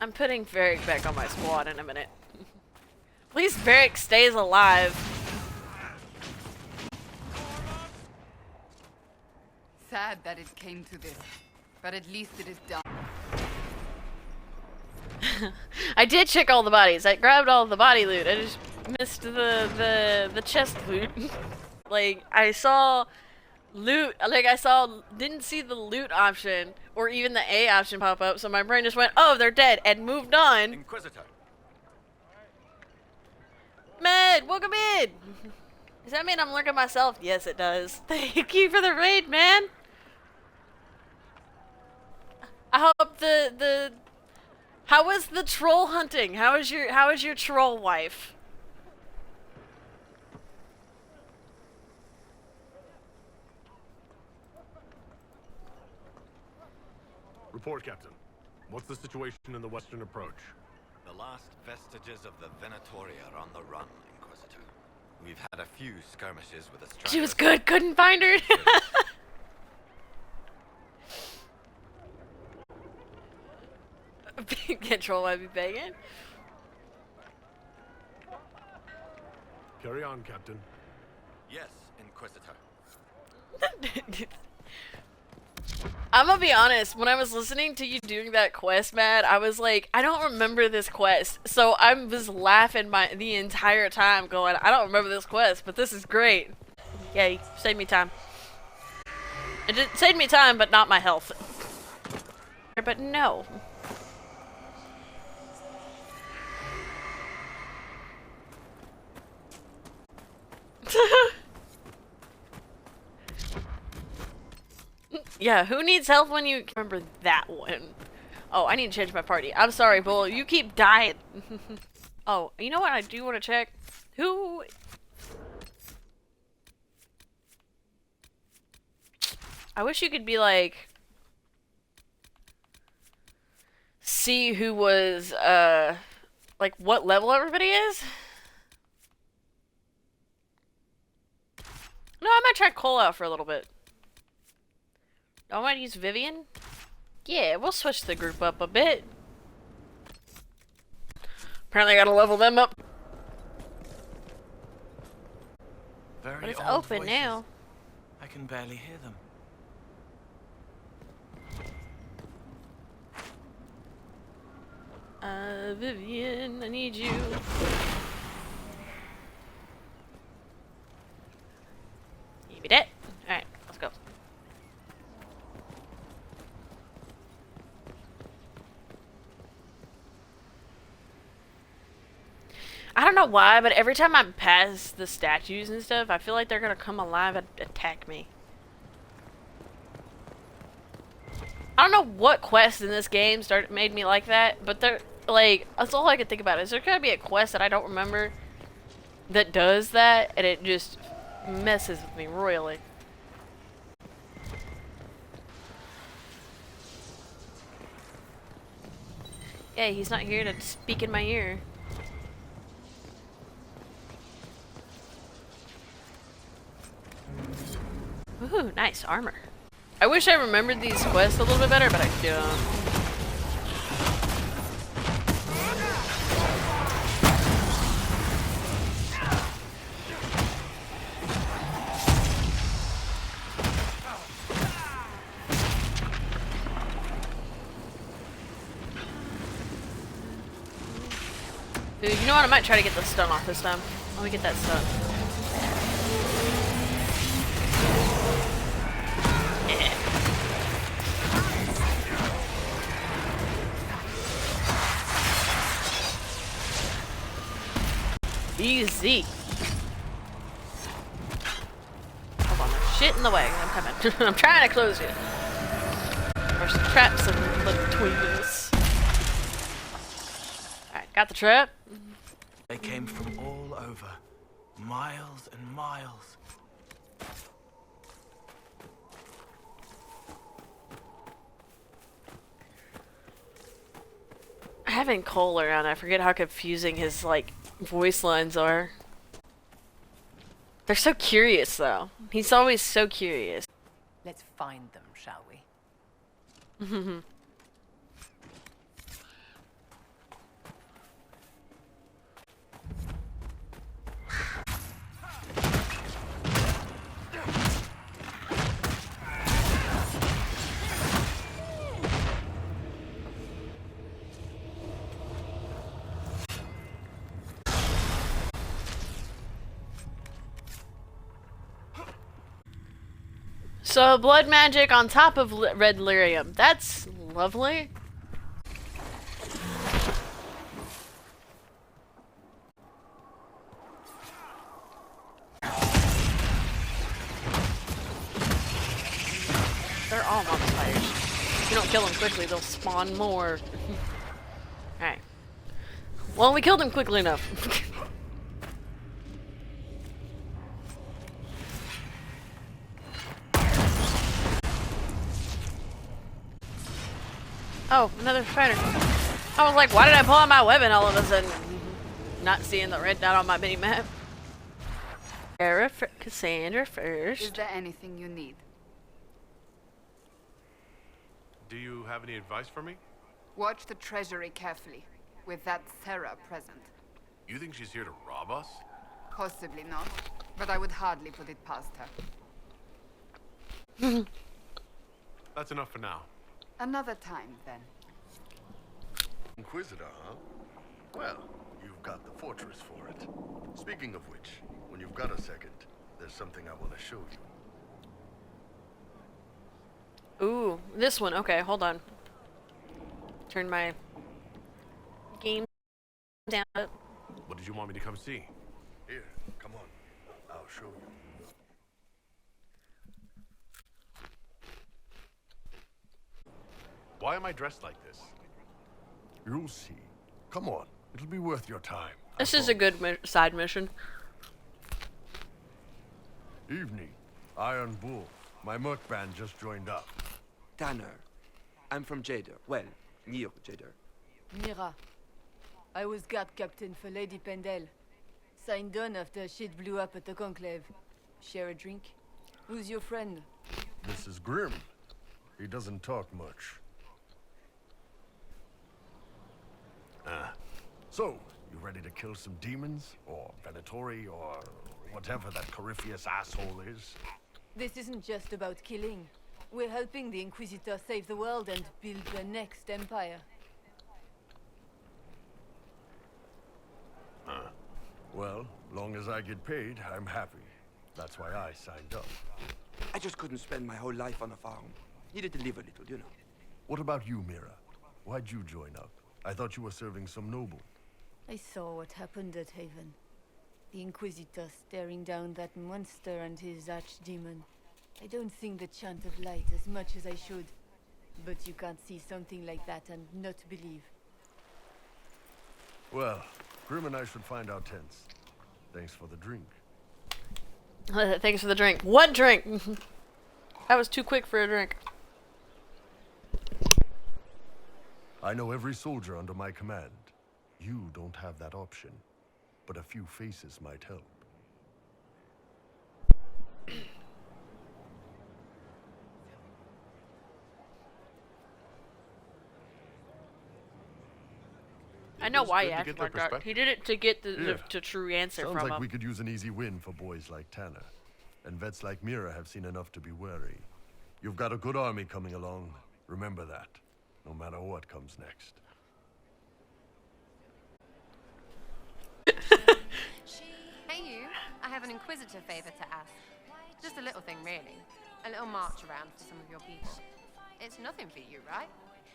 [SPEAKER 1] I'm putting Varric back on my squad in a minute. At least Varric stays alive.
[SPEAKER 6] Sad that it came to this, but at least it is done.
[SPEAKER 1] I did check all the bodies. I grabbed all the body loot. I just missed the chest loot. Like, I saw loot, like didn't see the loot option or even the A option pop up, so my brain just went, oh, they're dead, and moved on.
[SPEAKER 7] Inquisitor.
[SPEAKER 1] Med, welcome in! Does that mean I'm lurking myself? Yes, it does. Thank you for the raid, man! I hope how was the troll hunting? How is your troll wife?
[SPEAKER 3] Report, Captain. What's the situation in the western approach?
[SPEAKER 7] The last vestiges of the Venatori are on the run, Inquisitor. We've had a few skirmishes with the strikers.
[SPEAKER 1] She was good, couldn't find her. Control might be begging.
[SPEAKER 3] Carry on, Captain.
[SPEAKER 7] Yes, Inquisitor.
[SPEAKER 1] I'm gonna be honest, when I was listening to you doing that quest, Matt, I was like, I don't remember this quest. So I was laughing the entire time going, I don't remember this quest, but this is great. Yay, saved me time. It did saved me time, but not my health. But no. Yeah, who needs help when you remember that one? Oh, I need to change my party. I'm sorry, Bull. You keep dying. Oh, you know what I do want to check? Who... I wish you could be like... See who was, like what level everybody is? No, I might try Cole out for a little bit. I might use Vivian. Yeah, we'll switch the group up a bit. Apparently I gotta level them up.
[SPEAKER 9] Very
[SPEAKER 1] But it's
[SPEAKER 9] old
[SPEAKER 1] open
[SPEAKER 9] voices.
[SPEAKER 1] now.
[SPEAKER 9] I can barely hear them.
[SPEAKER 1] Vivian, I need you. Give me that. Alright, let's go. I don't know why, but every time I'm past the statues and stuff, I feel like they're gonna come alive and attack me. I don't know what quest in this game made me like that, but they're like, that's all I can think about. Is there gonna be a quest that I don't remember that does that, and it just messes with me royally? Yeah, he's not here to speak in my ear. Ooh, nice armor. I wish I remembered these quests a little bit better, but I don't. Dude, you know what? I might try to get the stun off this time. Let me get that stun. Easy. Hold on, there's shit in the way. I'm coming. I'm trying to close you. There's some traps in between us. Alright, got the trap.
[SPEAKER 10] They came from all over. Miles and miles.
[SPEAKER 1] Having Cole around, I forget how confusing his, like, voice lines are. They're so curious, though. He's always so curious.
[SPEAKER 11] Let's find them, shall we?
[SPEAKER 1] So, blood magic on top of red lyrium. That's lovely. They're all vampires. If you don't kill them quickly, they'll spawn more. Alright. Well, we killed him quickly enough. Oh, another spider. I was like, why did I pull out my weapon all of a sudden? Not seeing the red dot on my mini map. Cassandra first.
[SPEAKER 6] Is there anything you need?
[SPEAKER 3] Do you have any advice for me?
[SPEAKER 6] Watch the treasury carefully, with that Sarah present.
[SPEAKER 3] You think she's here to rob us?
[SPEAKER 6] Possibly not, but I would hardly put it past her.
[SPEAKER 3] That's enough for now.
[SPEAKER 6] Another time, then.
[SPEAKER 12] Inquisitor, huh? Well, you've got the fortress for it. Speaking of which, when you've got a second, there's something I want to show you.
[SPEAKER 1] Ooh, this one. Okay, hold on. Turn my game down.
[SPEAKER 3] What did you want me to come see?
[SPEAKER 12] Here, come on. I'll show you.
[SPEAKER 3] Why am I dressed like this?
[SPEAKER 12] You'll see. Come on. It'll be worth your time.
[SPEAKER 1] This is a good side mission.
[SPEAKER 12] Evening. Iron Bull. My merc band just joined up.
[SPEAKER 10] Tanner. I'm from Jader. Well, near Jader.
[SPEAKER 11] Mira. I was guard captain for Lady Pendel. Signed on after shit blew up at the Conclave. Share a drink? Who's your friend?
[SPEAKER 12] This is Grim. He doesn't talk much. So, you ready to kill some demons? Or Venatori? Or whatever that Corypheus asshole is?
[SPEAKER 11] This isn't just about killing. We're helping the Inquisitor save the world and build the next empire.
[SPEAKER 12] Well, long as I get paid, I'm happy. That's why I signed up.
[SPEAKER 10] I just couldn't spend my whole life on a farm. Needed to live a little, you know.
[SPEAKER 12] What about you, Mira? Why'd you join up? I thought you were serving some noble.
[SPEAKER 11] I saw what happened at Haven. The Inquisitor staring down that monster and his archdemon. I don't sing the chant of light as much as I should. But you can't see something like that and not believe.
[SPEAKER 12] Well, Grim and I should find our tents. Thanks for the drink.
[SPEAKER 1] Thanks for the drink. What drink? That was too quick for a drink.
[SPEAKER 12] I know every soldier under my command. You don't have that option, but a few faces might help.
[SPEAKER 1] I know why he
[SPEAKER 3] good to
[SPEAKER 1] acted
[SPEAKER 3] get their
[SPEAKER 1] like that. He
[SPEAKER 3] perspective.
[SPEAKER 1] did it to get the
[SPEAKER 12] Yeah.
[SPEAKER 1] true answer
[SPEAKER 12] Sounds
[SPEAKER 1] from
[SPEAKER 12] like
[SPEAKER 1] him.
[SPEAKER 12] we could use an easy win for boys like Tanner. And vets like Mira have seen enough to be wary. You've got a good army coming along. Remember that, no matter what comes next.
[SPEAKER 13] Hey you, I have an Inquisitor favor to ask. Just a little thing really. A little march around for some of your people. It's nothing for you, right?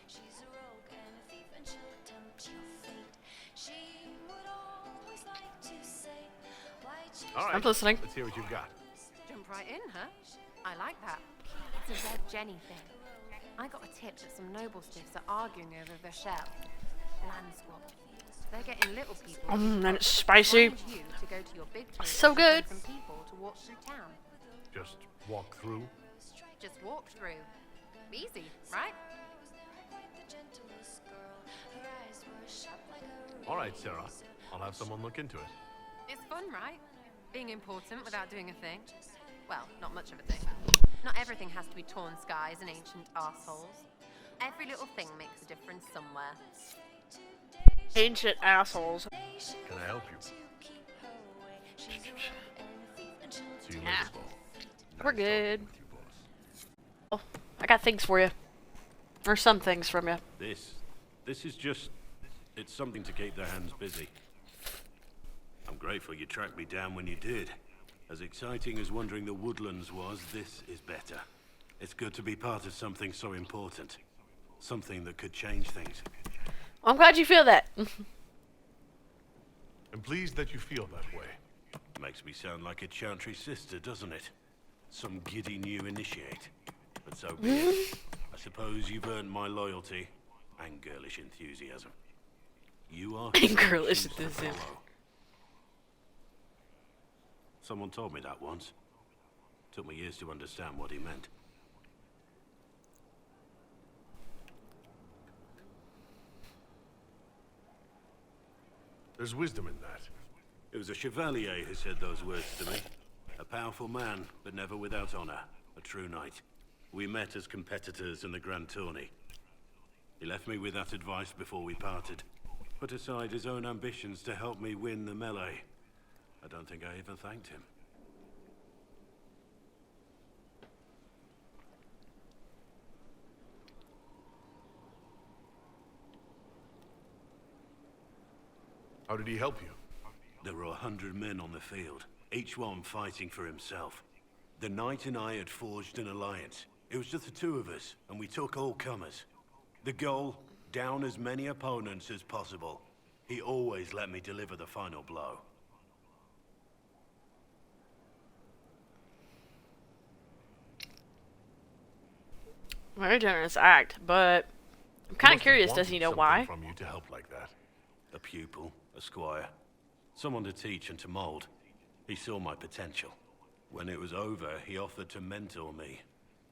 [SPEAKER 14] She's a rogue and a thief and she'll tempt your fate. She would always like to say
[SPEAKER 3] All right.
[SPEAKER 1] I'm listening.
[SPEAKER 3] Let's hear what you've got.
[SPEAKER 13] Jump right in, huh? I like that. It's a Red Jenny thing. I got a tip that some noble stiffs are arguing over Vachel. Land squabble. They're getting little people.
[SPEAKER 1] And it's spicy.
[SPEAKER 13] Wanted you to go to your big
[SPEAKER 1] So good.
[SPEAKER 13] Some people to walk through town.
[SPEAKER 3] Just walk through.
[SPEAKER 13] Just walk through. Easy, right?
[SPEAKER 3] All right, Sarah. I'll have someone look into it.
[SPEAKER 13] It's fun, right? Being important without doing a thing. Well, not much of a thing. Not everything has to be torn skies and ancient arseholes. Every little thing makes a difference somewhere.
[SPEAKER 1] Ancient assholes.
[SPEAKER 12] Can I help you?
[SPEAKER 3] See you
[SPEAKER 1] Nah.
[SPEAKER 3] later, Bo.
[SPEAKER 1] We're good. Oh, I got things for you. Or some things from you.
[SPEAKER 14] This is just... It's something to keep their hands busy. I'm grateful you tracked me down when you did. As exciting as wandering the woodlands was, this is better. It's good to be part of something so important. Something that could change things.
[SPEAKER 1] I'm glad you feel that.
[SPEAKER 3] I'm pleased that you feel that way.
[SPEAKER 14] Makes me sound like a Chantry sister, doesn't it? Some giddy new initiate. But so be it. I suppose you've earned my loyalty and girlish enthusiasm. You are
[SPEAKER 1] And girlish
[SPEAKER 14] shoes to
[SPEAKER 1] enthusiasm.
[SPEAKER 14] follow. Someone told me that once. Took me years to understand what he meant.
[SPEAKER 3] There's wisdom in that.
[SPEAKER 14] It was a chevalier who said those words to me. A powerful man, but never without honor. A true knight. We met as competitors in the Grand Tourney. He left me with that advice before we parted. Put aside his own ambitions to help me win the melee. I don't think I even thanked him.
[SPEAKER 3] How did he help you?
[SPEAKER 14] There were 100 men on the field, each one fighting for himself. The knight and I had forged an alliance. It was just the two of us, and we took all comers. The goal, down as many opponents as possible. He always let me deliver the final blow.
[SPEAKER 1] Very generous act, but I'm kind of curious, does he know why?
[SPEAKER 3] From you to help like that.
[SPEAKER 14] A pupil, a squire, someone to teach and to mold. He saw my potential. When it was over, he offered to mentor me,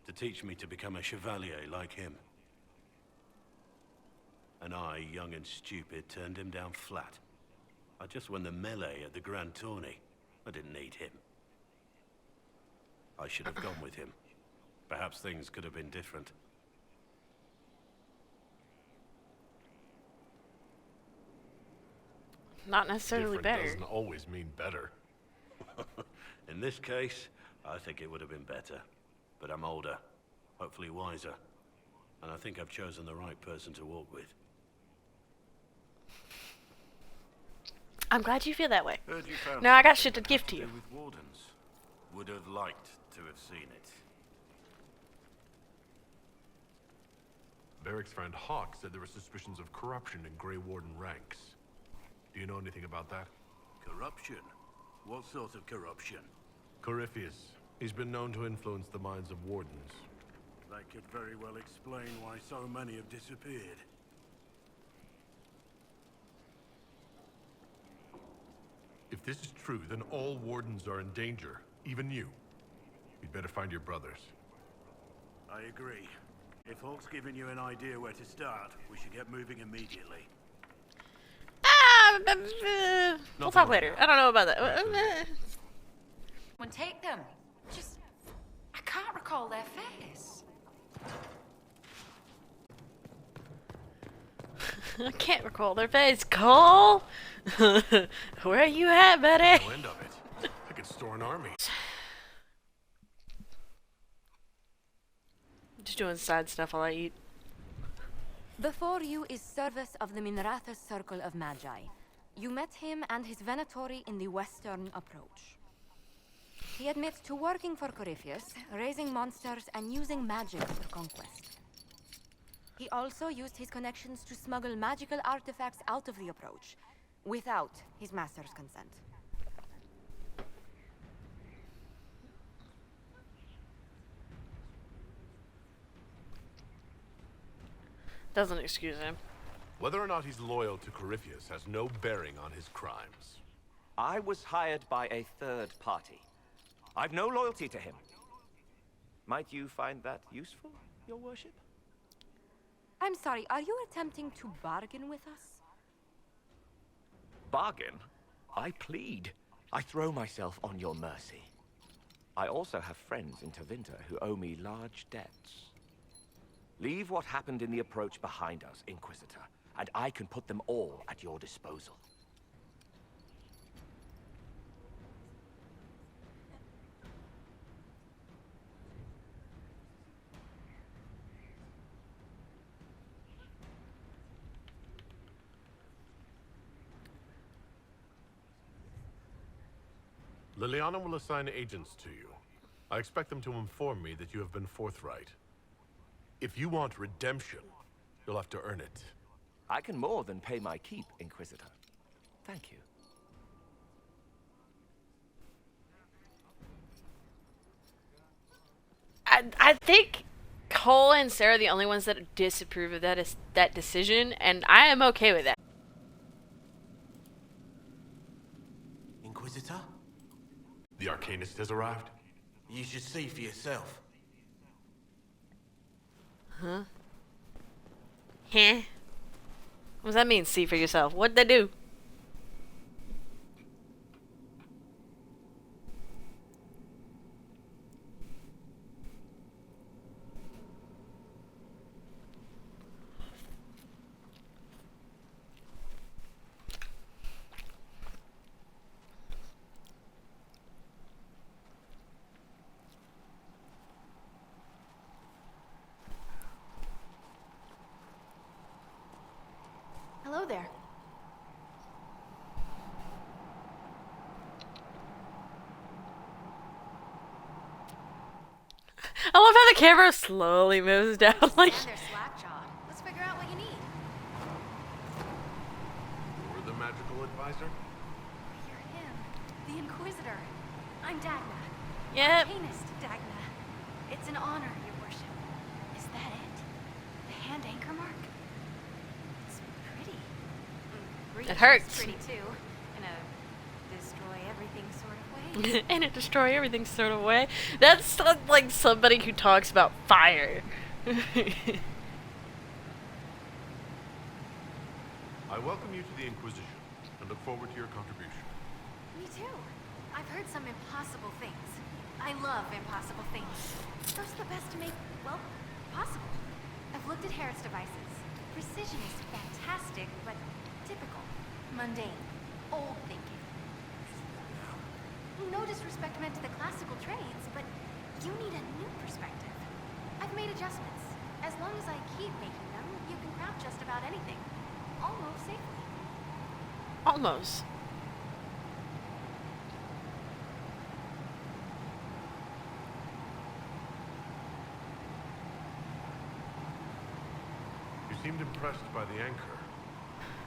[SPEAKER 14] to teach me to become a chevalier like him. And I, young and stupid, turned him down flat. I just won the melee at the Grand Tourney. I didn't need him. I should have gone with him. Perhaps things could have been different.
[SPEAKER 1] Not necessarily
[SPEAKER 3] Different
[SPEAKER 1] better.
[SPEAKER 3] doesn't always mean better.
[SPEAKER 14] In this case, I think it would have been better. But I'm older, hopefully wiser. And I think I've chosen the right person to walk with.
[SPEAKER 1] I'm glad you feel that way.
[SPEAKER 14] Heard you found
[SPEAKER 1] Now I got
[SPEAKER 14] something
[SPEAKER 1] shit to
[SPEAKER 14] that
[SPEAKER 1] give
[SPEAKER 14] had
[SPEAKER 1] to you.
[SPEAKER 14] do with wardens. Would have liked to have seen it.
[SPEAKER 3] Varric's friend Hawk said there were suspicions of corruption in Grey Warden ranks. Do you know anything about that?
[SPEAKER 14] Corruption? What sort of corruption?
[SPEAKER 3] Corypheus. He's been known to influence the minds of wardens.
[SPEAKER 14] That could very well explain why so many have disappeared.
[SPEAKER 3] If this is true, then all wardens are in danger, even you. You'd better find your brothers.
[SPEAKER 14] I agree. If Hawk's given you an idea where to start, we should get moving immediately.
[SPEAKER 1] We'll talk later. I don't know about that.
[SPEAKER 8] And take them. Just... I can't recall their face.
[SPEAKER 1] I can't recall their face. Cole? Where you at, buddy?
[SPEAKER 3] No end of it. I could store an army.
[SPEAKER 1] Just doing side stuff while I eat.
[SPEAKER 8] Before you is Service of the Minratha's Circle of Magi. You met him and his Venatori in the western approach. He admits to working for Corypheus, raising monsters, and using magic for conquest. He also used his connections to smuggle magical artifacts out of the approach, without his master's consent.
[SPEAKER 1] Doesn't excuse him.
[SPEAKER 3] Whether or not he's loyal to Corypheus has no bearing on his crimes.
[SPEAKER 15] I was hired by a third party. I've no loyalty to him. Might you find that useful, your worship?
[SPEAKER 8] I'm sorry, are you attempting to bargain with us?
[SPEAKER 15] Bargain? I plead. I throw myself on your mercy. I also have friends in Tevinter who owe me large debts. Leave what happened in the approach behind us, Inquisitor, and I can put them all at your disposal.
[SPEAKER 3] Liliana will assign agents to you. I expect them to inform me that you have been forthright. If you want redemption, you'll have to earn it.
[SPEAKER 15] I can more than pay my keep, Inquisitor. Thank you.
[SPEAKER 1] I think Cole and Sarah are the only ones that disapprove of that decision, and I am okay with that.
[SPEAKER 10] Inquisitor?
[SPEAKER 3] The Arcanist has arrived?
[SPEAKER 10] You should see for yourself.
[SPEAKER 1] Huh? Huh? What does that mean, see for yourself? What'd they do?
[SPEAKER 2] Hello there.
[SPEAKER 1] I love how the camera slowly moves down, like.
[SPEAKER 13] Stand there slack-jawed. Let's figure out what you need.
[SPEAKER 3] You're the magical advisor?
[SPEAKER 13] You're him, the Inquisitor. I'm Dagna.
[SPEAKER 1] Yep.
[SPEAKER 13] Arcanist Dagna. It's an honor, your worship. Is that it? The hand anchor mark? It's pretty.
[SPEAKER 1] It hurts.
[SPEAKER 13] Pretty too, in a destroy everything sort of way.
[SPEAKER 1] And it destroy everything sort of way. That's like somebody who talks about fire.
[SPEAKER 3] I welcome you to the Inquisition and look forward to your contribution.
[SPEAKER 13] Me too. I've heard some impossible things. I love impossible things. Those are the best to make, well, possible. I've looked at Harris devices. Precision is fantastic, but typical. Mundane. Old thinking. No disrespect meant to the classical trades, but you need a new perspective. I've made adjustments. As long as I keep making them, you can craft just about anything. Almost safely.
[SPEAKER 1] Almost.
[SPEAKER 3] You seemed impressed by the anchor.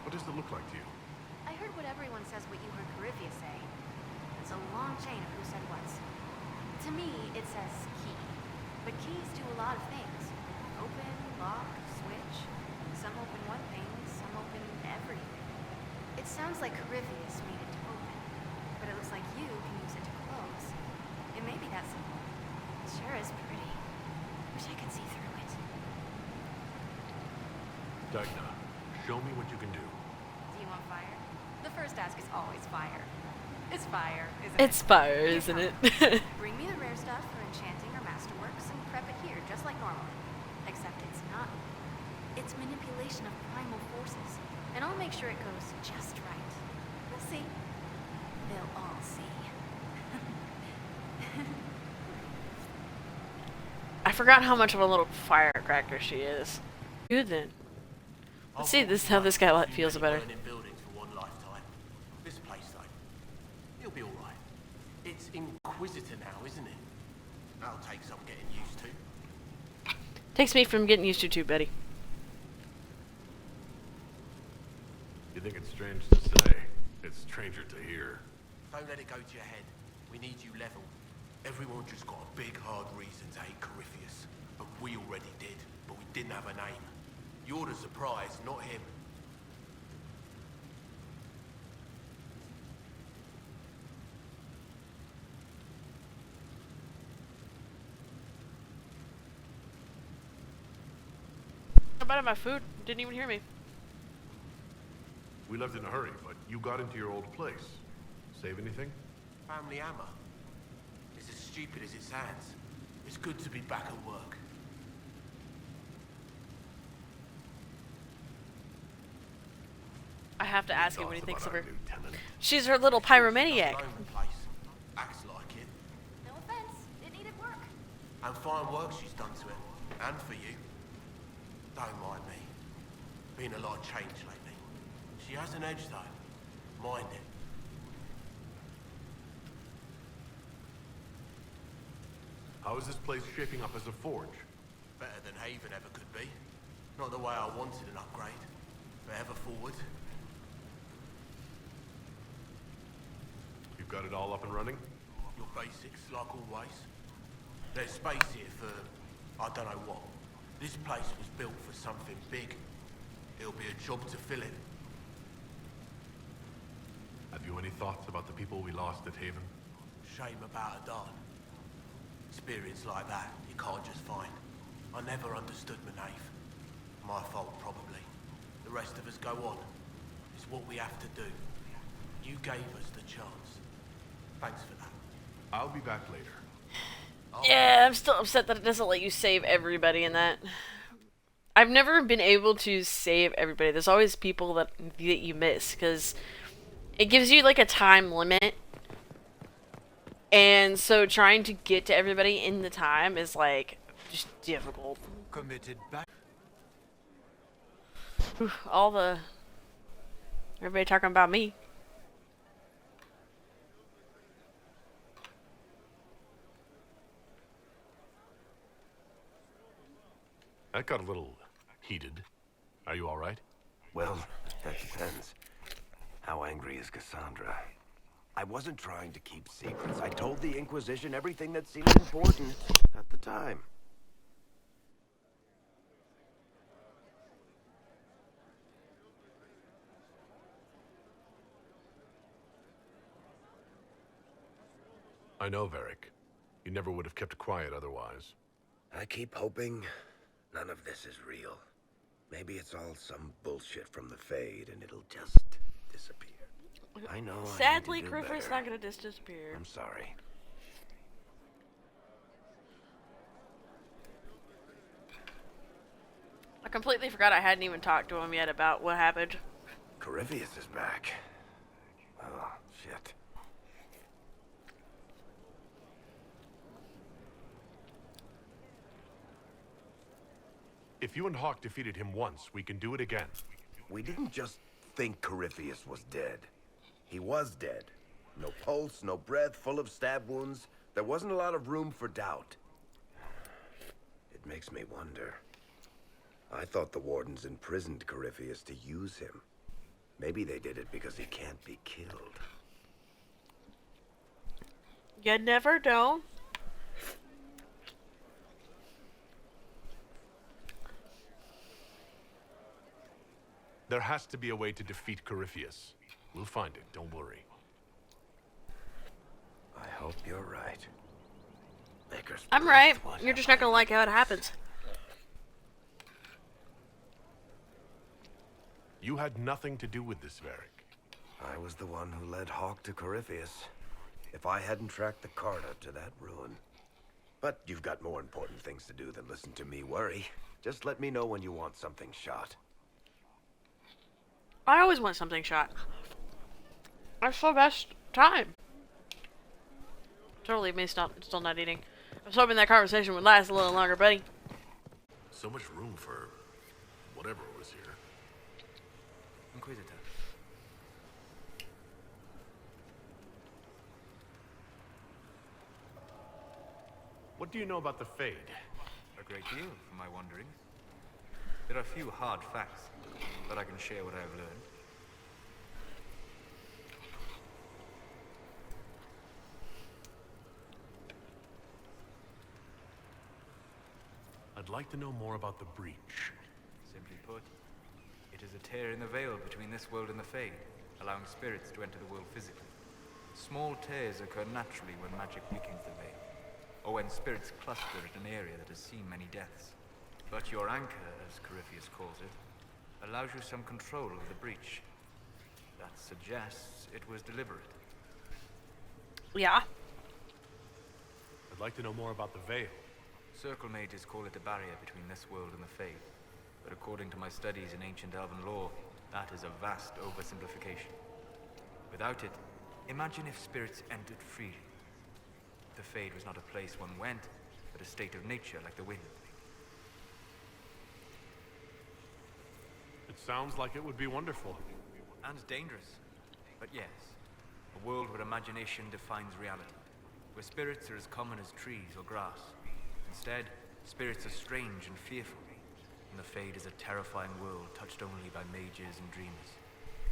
[SPEAKER 3] What does it look like to you?
[SPEAKER 13] I heard what everyone says what you heard Corypheus say. It's a long chain of who said what. To me, it says key. But keys do a lot of things. Open, lock, switch. Some open one thing, some open everything. It sounds like Corypheus made it to open. But it looks like you can use it to close. It may be that simple. It sure is pretty. Wish I could see through it.
[SPEAKER 3] Dagna, show me what you can do.
[SPEAKER 13] Do you want fire? The first task is always fire. It's fire, isn't it?
[SPEAKER 1] It's fire, isn't it?
[SPEAKER 13] Bring me the rare stuff for enchanting or masterworks and prep it here, just like normal. Except it's not. It's manipulation of primal forces. And I'll make sure it goes just right. We'll see. They'll all see.
[SPEAKER 1] I forgot how much of a little firecracker she is. Good then. Let's see this how this guy feels about her.
[SPEAKER 10] Buildings for one lifetime. This place, though, it'll be all right. It's Inquisitor now, isn't it? That'll take some getting used to.
[SPEAKER 1] Takes me from getting used to too, Betty.
[SPEAKER 3] You think it's strange to say? It's stranger to hear.
[SPEAKER 10] Don't let it go to your head. We need you level. Everyone just got a big, hard reason to hate Corypheus. But we already did. But we didn't have a name. You're the surprise, not him.
[SPEAKER 1] How about my food? Didn't even hear me.
[SPEAKER 3] We left in a hurry, but you got into your old place. Save anything?
[SPEAKER 10] Family hammer. It's as stupid as it sounds. It's good to be back at work.
[SPEAKER 1] I have to ask him what he
[SPEAKER 3] Thoughts
[SPEAKER 1] thinks of
[SPEAKER 3] about
[SPEAKER 1] her.
[SPEAKER 3] our new tenant?
[SPEAKER 1] She's her little pyromaniac.
[SPEAKER 10] Doesn't own the place. Acts like it.
[SPEAKER 13] No offense, it needed work.
[SPEAKER 10] And fine work she's done to it. And for you. Don't mind me. Been a lot of change lately. She has an edge though. Mind it.
[SPEAKER 3] How is this place shaping up as a forge?
[SPEAKER 10] Better than Haven ever could be. Not the way I wanted an upgrade. Forever forward.
[SPEAKER 3] You've got it all up and running?
[SPEAKER 10] Your basics, like always. There's space here for, I don't know what. This place was built for something big. It'll be a job to fill it.
[SPEAKER 3] Have you any thoughts about the people we lost at Haven?
[SPEAKER 10] Shame about a darn. Experience like that, you can't just find. I never understood Manave. My fault, probably. The rest of us go on. It's what we have to do. You gave us the chance. Thanks for that.
[SPEAKER 3] I'll be back later.
[SPEAKER 1] Yeah, I'm still upset that it doesn't let you save everybody in that. I've never been able to save everybody. There's always people that you miss, because it gives you like a time limit. And so trying to get to everybody in the time is like just difficult.
[SPEAKER 10] Committed back.
[SPEAKER 1] Everybody talking about me.
[SPEAKER 3] That got a little heated. Are you all right?
[SPEAKER 5] Well, that depends. How angry is Cassandra? I wasn't trying to keep secrets. I told the Inquisition everything that seemed important at the time.
[SPEAKER 3] I know, Varric. You never would have kept quiet otherwise.
[SPEAKER 5] I keep hoping none of this is real. Maybe it's all some bullshit from the Fade and it'll just disappear. I know.
[SPEAKER 1] Sadly, Griffer's not gonna disappear.
[SPEAKER 5] I'm sorry.
[SPEAKER 1] I completely forgot I hadn't even talked to him yet about what happened.
[SPEAKER 5] Corypheus is back. Oh, shit.
[SPEAKER 3] If you and Hawk defeated him once, we can do it again.
[SPEAKER 5] We didn't just think Corypheus was dead. He was dead. No pulse, no breath, full of stab wounds. There wasn't a lot of room for doubt. It makes me wonder. I thought the Wardens imprisoned Corypheus to use him. Maybe they did it because he can't be killed.
[SPEAKER 1] You never know.
[SPEAKER 3] There has to be a way to defeat Corypheus. We'll find it, don't worry.
[SPEAKER 5] I hope you're right. Maker's
[SPEAKER 1] I'm right. You're just not gonna like how it happens.
[SPEAKER 3] You had nothing to do with this, Varric.
[SPEAKER 5] I was the one who led Hawk to Corypheus. If I hadn't tracked the Carta to that ruin. But you've got more important things to do than listen to me worry. Just let me know when you want something shot.
[SPEAKER 1] I always want something shot. That's the best time. Totally me still not eating. I was hoping that conversation would last a little longer, buddy.
[SPEAKER 3] So much room for whatever was here.
[SPEAKER 4] Inquisitor.
[SPEAKER 3] What do you know about the Fade?
[SPEAKER 4] A great deal, from my wanderings. There are few hard facts, but I can share what I have learned.
[SPEAKER 3] I'd like to know more about the breach.
[SPEAKER 4] Simply put. It is a tear in the veil between this world and the Fade, allowing spirits to enter the world physically. Small tears occur naturally when magic weakens the veil, or when spirits cluster at an area that has seen many deaths. But your anchor, as Corypheus calls it, allows you some control of the breach. That suggests it was deliberate.
[SPEAKER 1] Yeah.
[SPEAKER 3] I'd like to know more about the veil.
[SPEAKER 4] Circle mages call it a barrier between this world and the Fade, but according to my studies in ancient elven lore, that is a vast oversimplification. Without it, imagine if spirits entered freely. The Fade was not a place one went, but a state of nature like the wind.
[SPEAKER 3] It sounds like it would be wonderful.
[SPEAKER 4] And dangerous. But yes, a world where imagination defines reality, where spirits are as common as trees or grass. Instead, spirits are strange and fearful, and the Fade is a terrifying world touched only by mages and dreamers.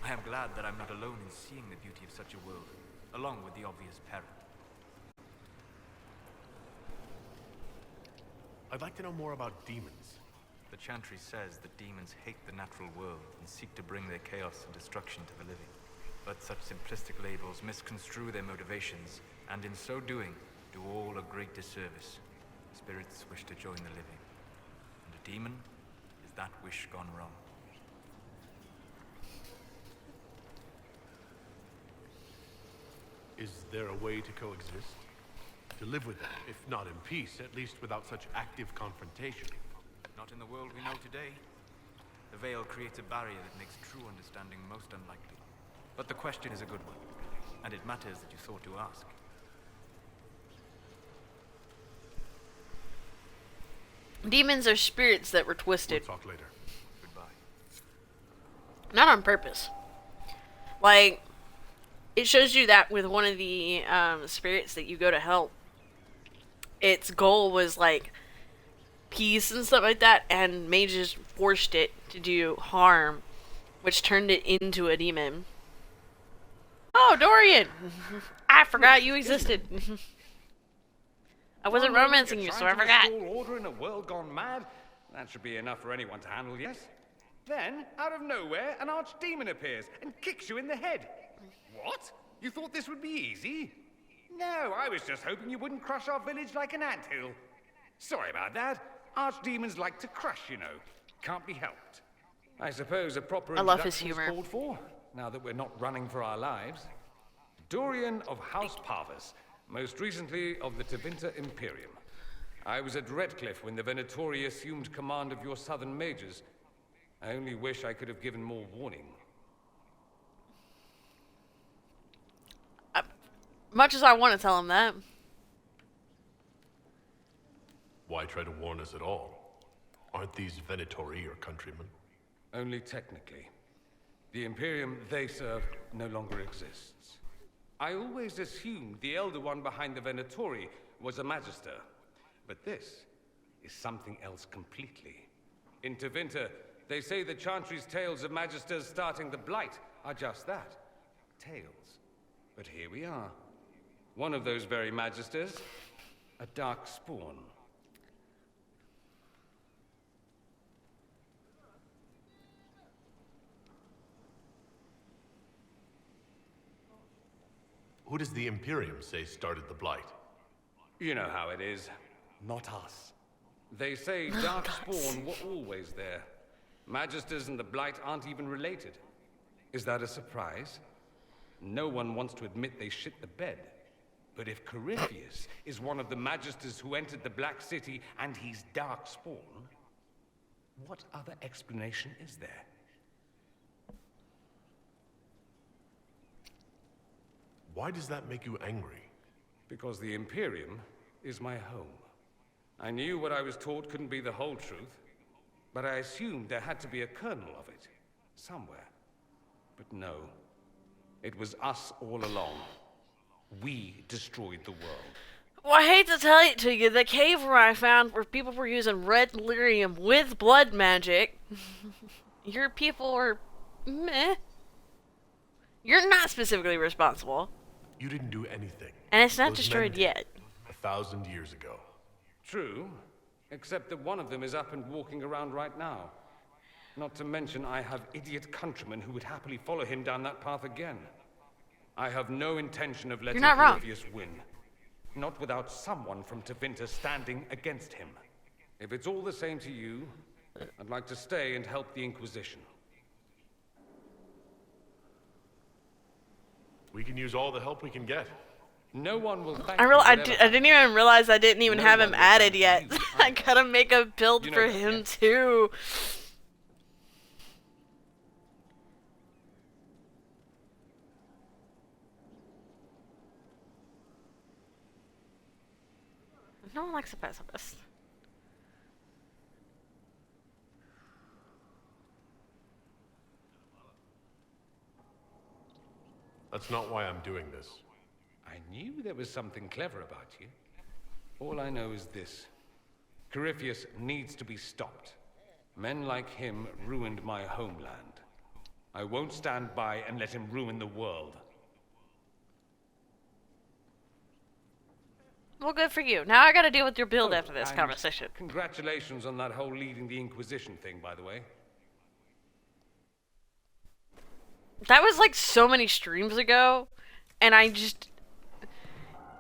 [SPEAKER 4] I am glad that I'm not alone in seeing the beauty of such a world, along with the obvious peril.
[SPEAKER 3] I'd like to know more about demons.
[SPEAKER 4] The Chantry says that demons hate the natural world and seek to bring their chaos and destruction to the living. But such simplistic labels misconstrue their motivations, and in so doing, do all a great disservice. Spirits wish to join the living, and a demon is that wish gone wrong.
[SPEAKER 3] Is there a way to coexist? To live with them, if not in peace, at least without such active confrontation?
[SPEAKER 4] Not in the world we know today. The veil creates a barrier that makes true understanding most unlikely. But the question is a good one, and it matters that you thought to ask.
[SPEAKER 1] Demons are spirits that were twisted.
[SPEAKER 3] We'll talk later.
[SPEAKER 4] Goodbye.
[SPEAKER 1] Not on purpose. Like, it shows you that with one of the spirits that you go to help, its goal was like peace and stuff like that, and mages forced it to do harm, which turned it into a demon. Oh, Dorian! I forgot you existed. I wasn't romancing you, so I forgot.
[SPEAKER 16] Order in a world gone mad? That should be enough for anyone to handle, yes? Then, out of nowhere, an archdemon appears and kicks you in the head. What? You thought this would be easy? No, I was just hoping you wouldn't crush our village like an anthill. Sorry about that. Archdemons like to crush, you know. Can't be helped. I suppose a proper
[SPEAKER 1] I love his
[SPEAKER 16] introduction is
[SPEAKER 1] humor.
[SPEAKER 16] called for, now that we're not running for our lives. Dorian of House Parvis, most recently of the Tevinter Imperium. I was at Redcliffe when the Venatori assumed command of your southern mages. I only wish I could have given more warning.
[SPEAKER 1] Much as I want to tell him that.
[SPEAKER 3] Why try to warn us at all? Aren't these Venatori your countrymen?
[SPEAKER 16] Only technically. The Imperium they serve no longer exists. I always assumed the Elder One behind the Venatori was a Magister. But this is something else completely. In Tevinter, they say the Chantry's tales of Magisters starting the Blight are just that. Tales. But here we are. One of those very Magisters, a dark spawn.
[SPEAKER 3] Who does the Imperium say started the Blight?
[SPEAKER 16] You know how it is. Not us. They say dark spawn were always there. Magisters and the Blight aren't even related. Is that a surprise? No one wants to admit they shit the bed. But if Corypheus is one of the Magisters who entered the Black City and he's dark spawn, what other explanation is there?
[SPEAKER 3] Why does that make you angry?
[SPEAKER 16] Because the Imperium is my home. I knew what I was taught couldn't be the whole truth, but I assumed there had to be a kernel of it, somewhere. But no, it was us all along. We destroyed the world.
[SPEAKER 1] Well, I hate to tell it to you, the cave where I found where people were using red lyrium with blood magic, your people were meh. You're not specifically responsible.
[SPEAKER 3] You didn't do anything.
[SPEAKER 1] And it's not
[SPEAKER 3] Those
[SPEAKER 1] destroyed
[SPEAKER 3] men
[SPEAKER 1] yet.
[SPEAKER 3] 1,000 years ago.
[SPEAKER 16] True, except that one of them is up and walking around right now. Not to mention I have idiot countrymen who would happily follow him down that path again. I have no intention of letting
[SPEAKER 1] not wrong.
[SPEAKER 16] Corypheus win. Not without someone from Tevinter standing against him. If it's all the same to you, I'd like to stay and help the Inquisition.
[SPEAKER 3] We can use all the help we can get.
[SPEAKER 16] No one will thank
[SPEAKER 1] I didn't even realize I didn't even have him added yet. I gotta make a build
[SPEAKER 16] You know
[SPEAKER 1] for
[SPEAKER 16] that,
[SPEAKER 1] him
[SPEAKER 16] yeah?
[SPEAKER 1] too. No one likes a pacifist.
[SPEAKER 3] That's not why I'm doing this.
[SPEAKER 16] I knew there was something clever about you. All I know is this. Corypheus needs to be stopped. Men like him ruined my homeland. I won't stand by and let him ruin the world.
[SPEAKER 1] Well, good for you. Now I gotta deal with your build after this
[SPEAKER 16] and
[SPEAKER 1] conversation.
[SPEAKER 16] Congratulations on that whole leading the Inquisition thing, by the way.
[SPEAKER 1] That was like so many streams ago, and I just...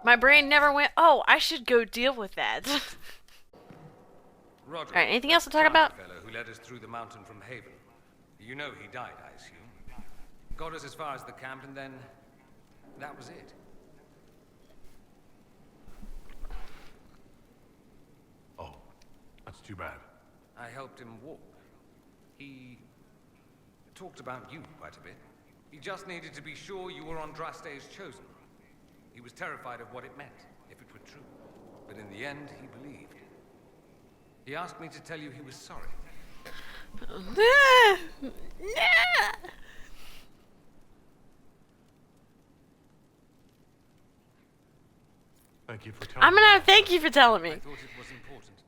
[SPEAKER 1] My brain never went, oh, I should go deal with that.
[SPEAKER 16] Roger.
[SPEAKER 1] Alright, anything else to talk about?
[SPEAKER 16] Fellow who led us through the mountain from Haven. You know he died, I assume. Got us as far as the camp, and then that was it.
[SPEAKER 3] Oh, that's too bad.
[SPEAKER 16] I helped him walk. He talked about you quite a bit. He just needed to be sure you were Andraste's chosen. He was terrified of what it meant, if it were true. But in the end, he believed. He asked me to tell you he was sorry.
[SPEAKER 3] Thank you for telling
[SPEAKER 1] I'm
[SPEAKER 3] me.
[SPEAKER 1] gonna thank you for telling me.
[SPEAKER 16] I thought it was important.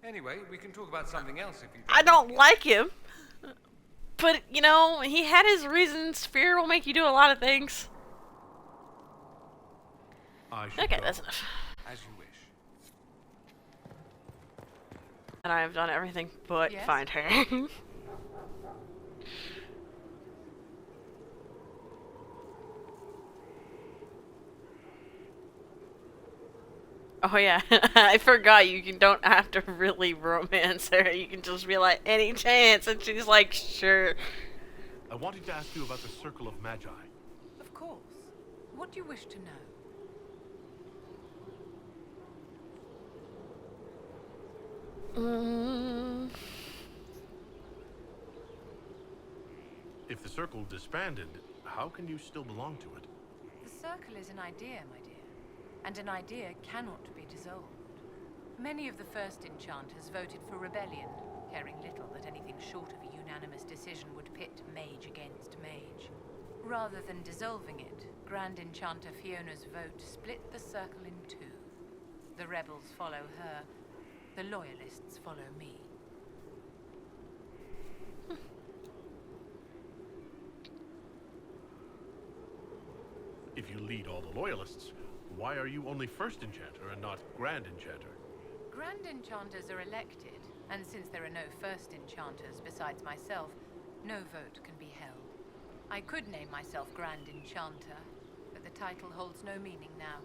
[SPEAKER 16] Anyway, we can talk about something else if you
[SPEAKER 1] I don't like him. But, you know, he had his reasons. Fear will make you do a lot of things. Okay,
[SPEAKER 3] go.
[SPEAKER 1] that's enough.
[SPEAKER 16] As you wish.
[SPEAKER 1] And I have done everything but
[SPEAKER 6] Yes?
[SPEAKER 1] find her. Oh yeah, I forgot don't have to really romance her. You can just be like, any chance, and she's like, sure.
[SPEAKER 3] I wanted to ask you about the Circle of Magi.
[SPEAKER 6] Of course. What do you wish to know?
[SPEAKER 3] If the Circle disbanded, how can you still belong to it?
[SPEAKER 17] The Circle is an idea, my dear. And an idea cannot be dissolved. Many of the first enchanters voted for rebellion, caring little that anything short of a unanimous decision would pit mage against mage. Rather than dissolving it, Grand Enchanter Fiona's vote split the Circle in two. The rebels follow her, the loyalists follow me.
[SPEAKER 3] If you lead all the loyalists, why are you only First Enchanter and not Grand Enchanter?
[SPEAKER 17] Grand Enchanters are elected, and since there are no First Enchanters besides myself, no vote can be held. I could name myself Grand Enchanter, but the title holds no meaning now.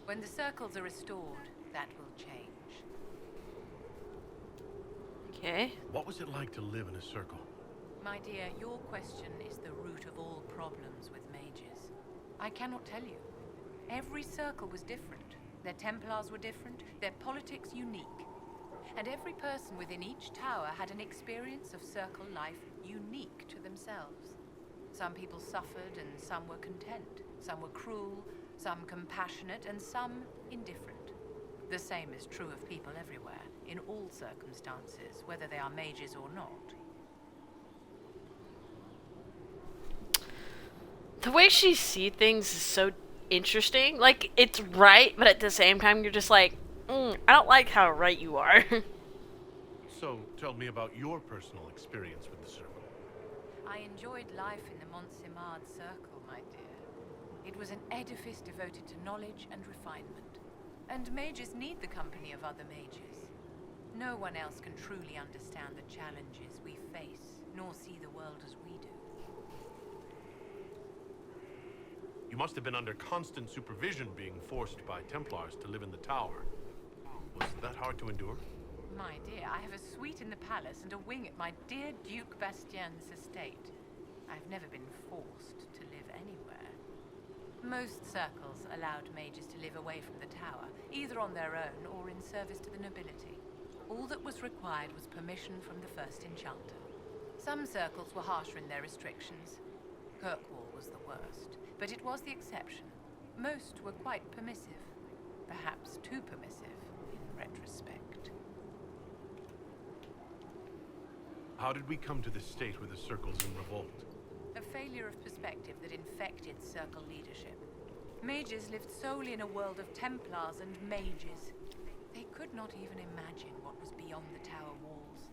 [SPEAKER 17] When the circles are restored, that will change.
[SPEAKER 1] Okay.
[SPEAKER 3] What was it like to live in a circle?
[SPEAKER 17] My dear, your question is the root of all problems with mages. I cannot tell you. Every circle was different. Their Templars were different, their politics unique. And every person within each tower had an experience of circle life unique to themselves. Some people suffered and some were content. Some were cruel, some compassionate, and some indifferent. The same is true of people everywhere, in all circumstances, whether they are mages or not.
[SPEAKER 1] The way she sees things is so interesting. Like, it's right, but at the same time, you're just like, I don't like how right you are.
[SPEAKER 3] So, tell me about your personal experience with the Circle.
[SPEAKER 17] I enjoyed life in the Montsimard Circle, my dear. It was an edifice devoted to knowledge and refinement. And mages need the company of other mages. No one else can truly understand the challenges we face, nor see the world as we do.
[SPEAKER 3] You must have been under constant supervision being forced by Templars to live in the tower. Was that hard to endure?
[SPEAKER 17] My dear, I have a suite in the palace and a wing at my dear Duke Bastien's estate. I've never been forced to live anywhere. Most circles allowed mages to live away from the tower, either on their own or in service to the nobility. All that was required was permission from the first enchanter. Some circles were harsher in their restrictions. Kirkwall was the worst, but it was the exception. Most were quite permissive, perhaps too permissive in retrospect.
[SPEAKER 3] How did we come to this state where the circle's in revolt?
[SPEAKER 17] A failure of perspective that infected Circle leadership. Mages lived solely in a world of Templars and mages. They could not even imagine what was beyond the tower walls.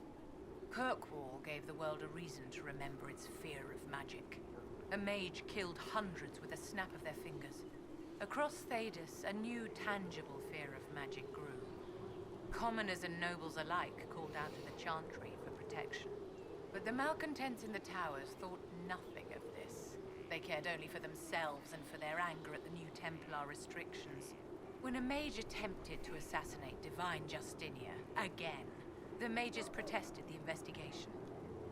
[SPEAKER 17] Kirkwall gave the world a reason to remember its fear of magic. A mage killed hundreds with a snap of their fingers. Across Thedas, a new tangible fear of magic grew. Commoners and nobles alike called out to the Chantry for protection. But the malcontents in the towers thought nothing of this. They cared only for themselves and for their anger at the new Templar restrictions. When a mage attempted to assassinate Divine Justinia again, the mages protested the investigation.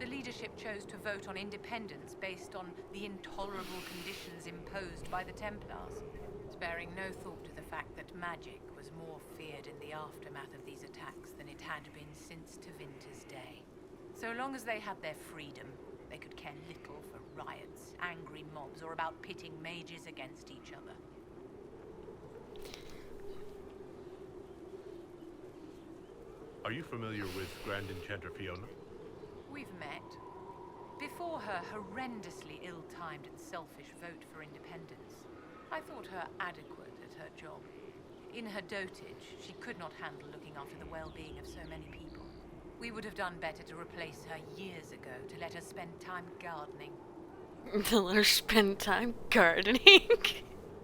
[SPEAKER 17] The leadership chose to vote on independence based on the intolerable conditions imposed by the Templars, sparing no thought to the fact that magic was more feared in the aftermath of these attacks than it had been since Tevinter's day. So long as they had their freedom, they could care little for riots, angry mobs, or about pitting mages against each other.
[SPEAKER 3] Are you familiar with Grand Enchanter Fiona?
[SPEAKER 17] We've met. Before her horrendously ill-timed and selfish vote for independence, I thought her adequate at her job. In her dotage, she could not handle looking after the well-being of so many people. We would have done better to replace her years ago, to let her spend time gardening.
[SPEAKER 1] To let her spend time gardening?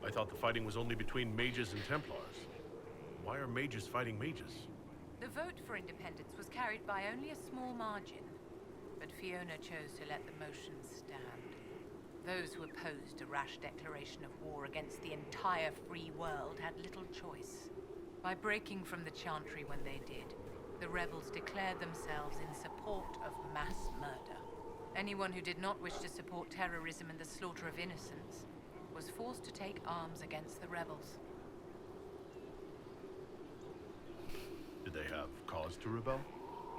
[SPEAKER 3] I thought the fighting was only between mages and Templars. Why are mages fighting mages?
[SPEAKER 17] The vote for independence was carried by only a small margin, but Fiona chose to let the motion stand. Those who opposed a rash declaration of war against the entire free world had little choice. By breaking from the Chantry when they did, the rebels declared themselves in support of mass murder. Anyone who did not wish to support terrorism and the slaughter of innocents was forced to take arms against the rebels.
[SPEAKER 3] Did they have cause to rebel?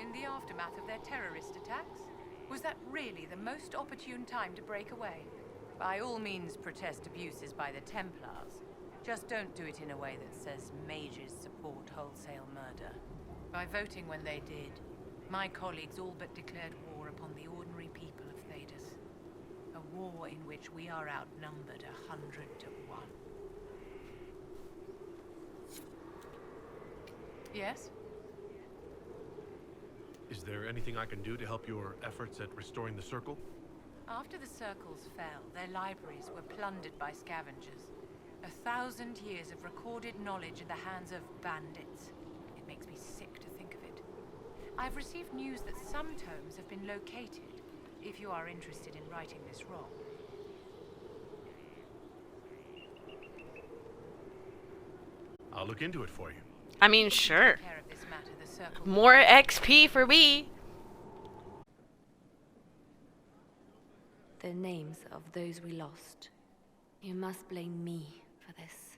[SPEAKER 17] In the aftermath of their terrorist attacks, was that really the most opportune time to break away? By all means, protest abuses by the Templars. Just don't do it in a way that says mages support wholesale murder. By voting when they did, my colleagues all but declared war upon the ordinary people of Thedas. A war in which we are outnumbered 100 to 1. Yes?
[SPEAKER 3] Is there anything I can do to help your efforts at restoring the Circle?
[SPEAKER 17] After the Circles fell, their libraries were plundered by scavengers. 1,000 years of recorded knowledge in the hands of bandits. It makes me sick to think of it. I've received news that some tomes have been located, if you are interested in righting this wrong.
[SPEAKER 3] I'll look into it for you.
[SPEAKER 1] I mean, sure.
[SPEAKER 17] Take care of this matter, the Circle.
[SPEAKER 1] More XP for me.
[SPEAKER 8] The names of those we lost. You must blame me for this.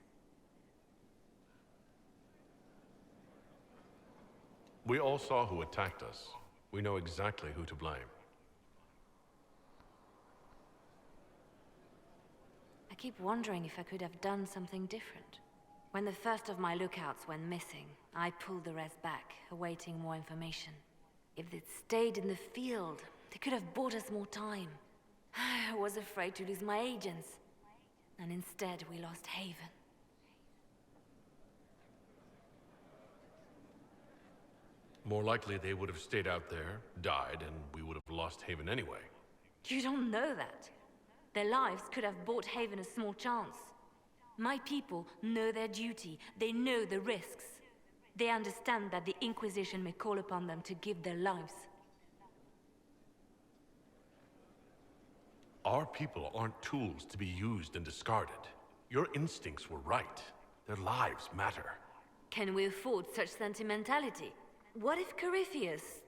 [SPEAKER 3] We all saw who attacked us. We know exactly who to blame.
[SPEAKER 8] I keep wondering if I could have done something different. When the first of my lookouts went missing, I pulled the rest back, awaiting more information. If they'd stayed in the field, they could have bought us more time. I was afraid to lose my agents. And instead, we lost Haven.
[SPEAKER 3] More likely they would have stayed out there, died, and we would have lost Haven anyway.
[SPEAKER 8] You don't know that. Their lives could have bought Haven a small chance. My people know their duty. They know the risks. They understand that the Inquisition may call upon them to give their lives.
[SPEAKER 3] Our people aren't tools to be used and discarded. Your instincts were right. Their lives matter.
[SPEAKER 8] Can we afford such sentimentality? What if Corypheus...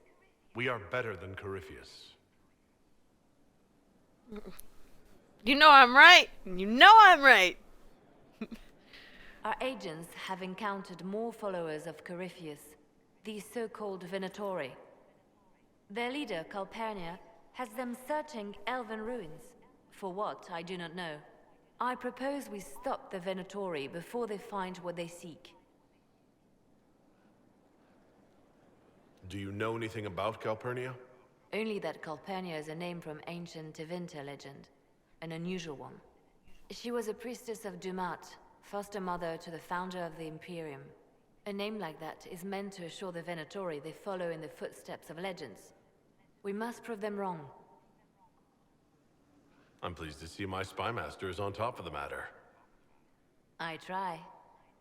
[SPEAKER 3] We are better than Corypheus.
[SPEAKER 1] You know I'm right. You know I'm right.
[SPEAKER 8] Our agents have encountered more followers of Corypheus, these so-called Venatori. Their leader, Calpurnia, has them searching elven ruins. For what, I do not know. I propose we stop the Venatori before they find what they seek.
[SPEAKER 3] Do you know anything about Calpurnia?
[SPEAKER 8] Only that Calpurnia is a name from ancient Tevinter legend, an unusual one. She was a priestess of Dumat, foster mother to the founder of the Imperium. A name like that is meant to assure the Venatori they follow in the footsteps of legends. We must prove them wrong.
[SPEAKER 3] I'm pleased to see my spymaster is on top of the matter.
[SPEAKER 8] I try.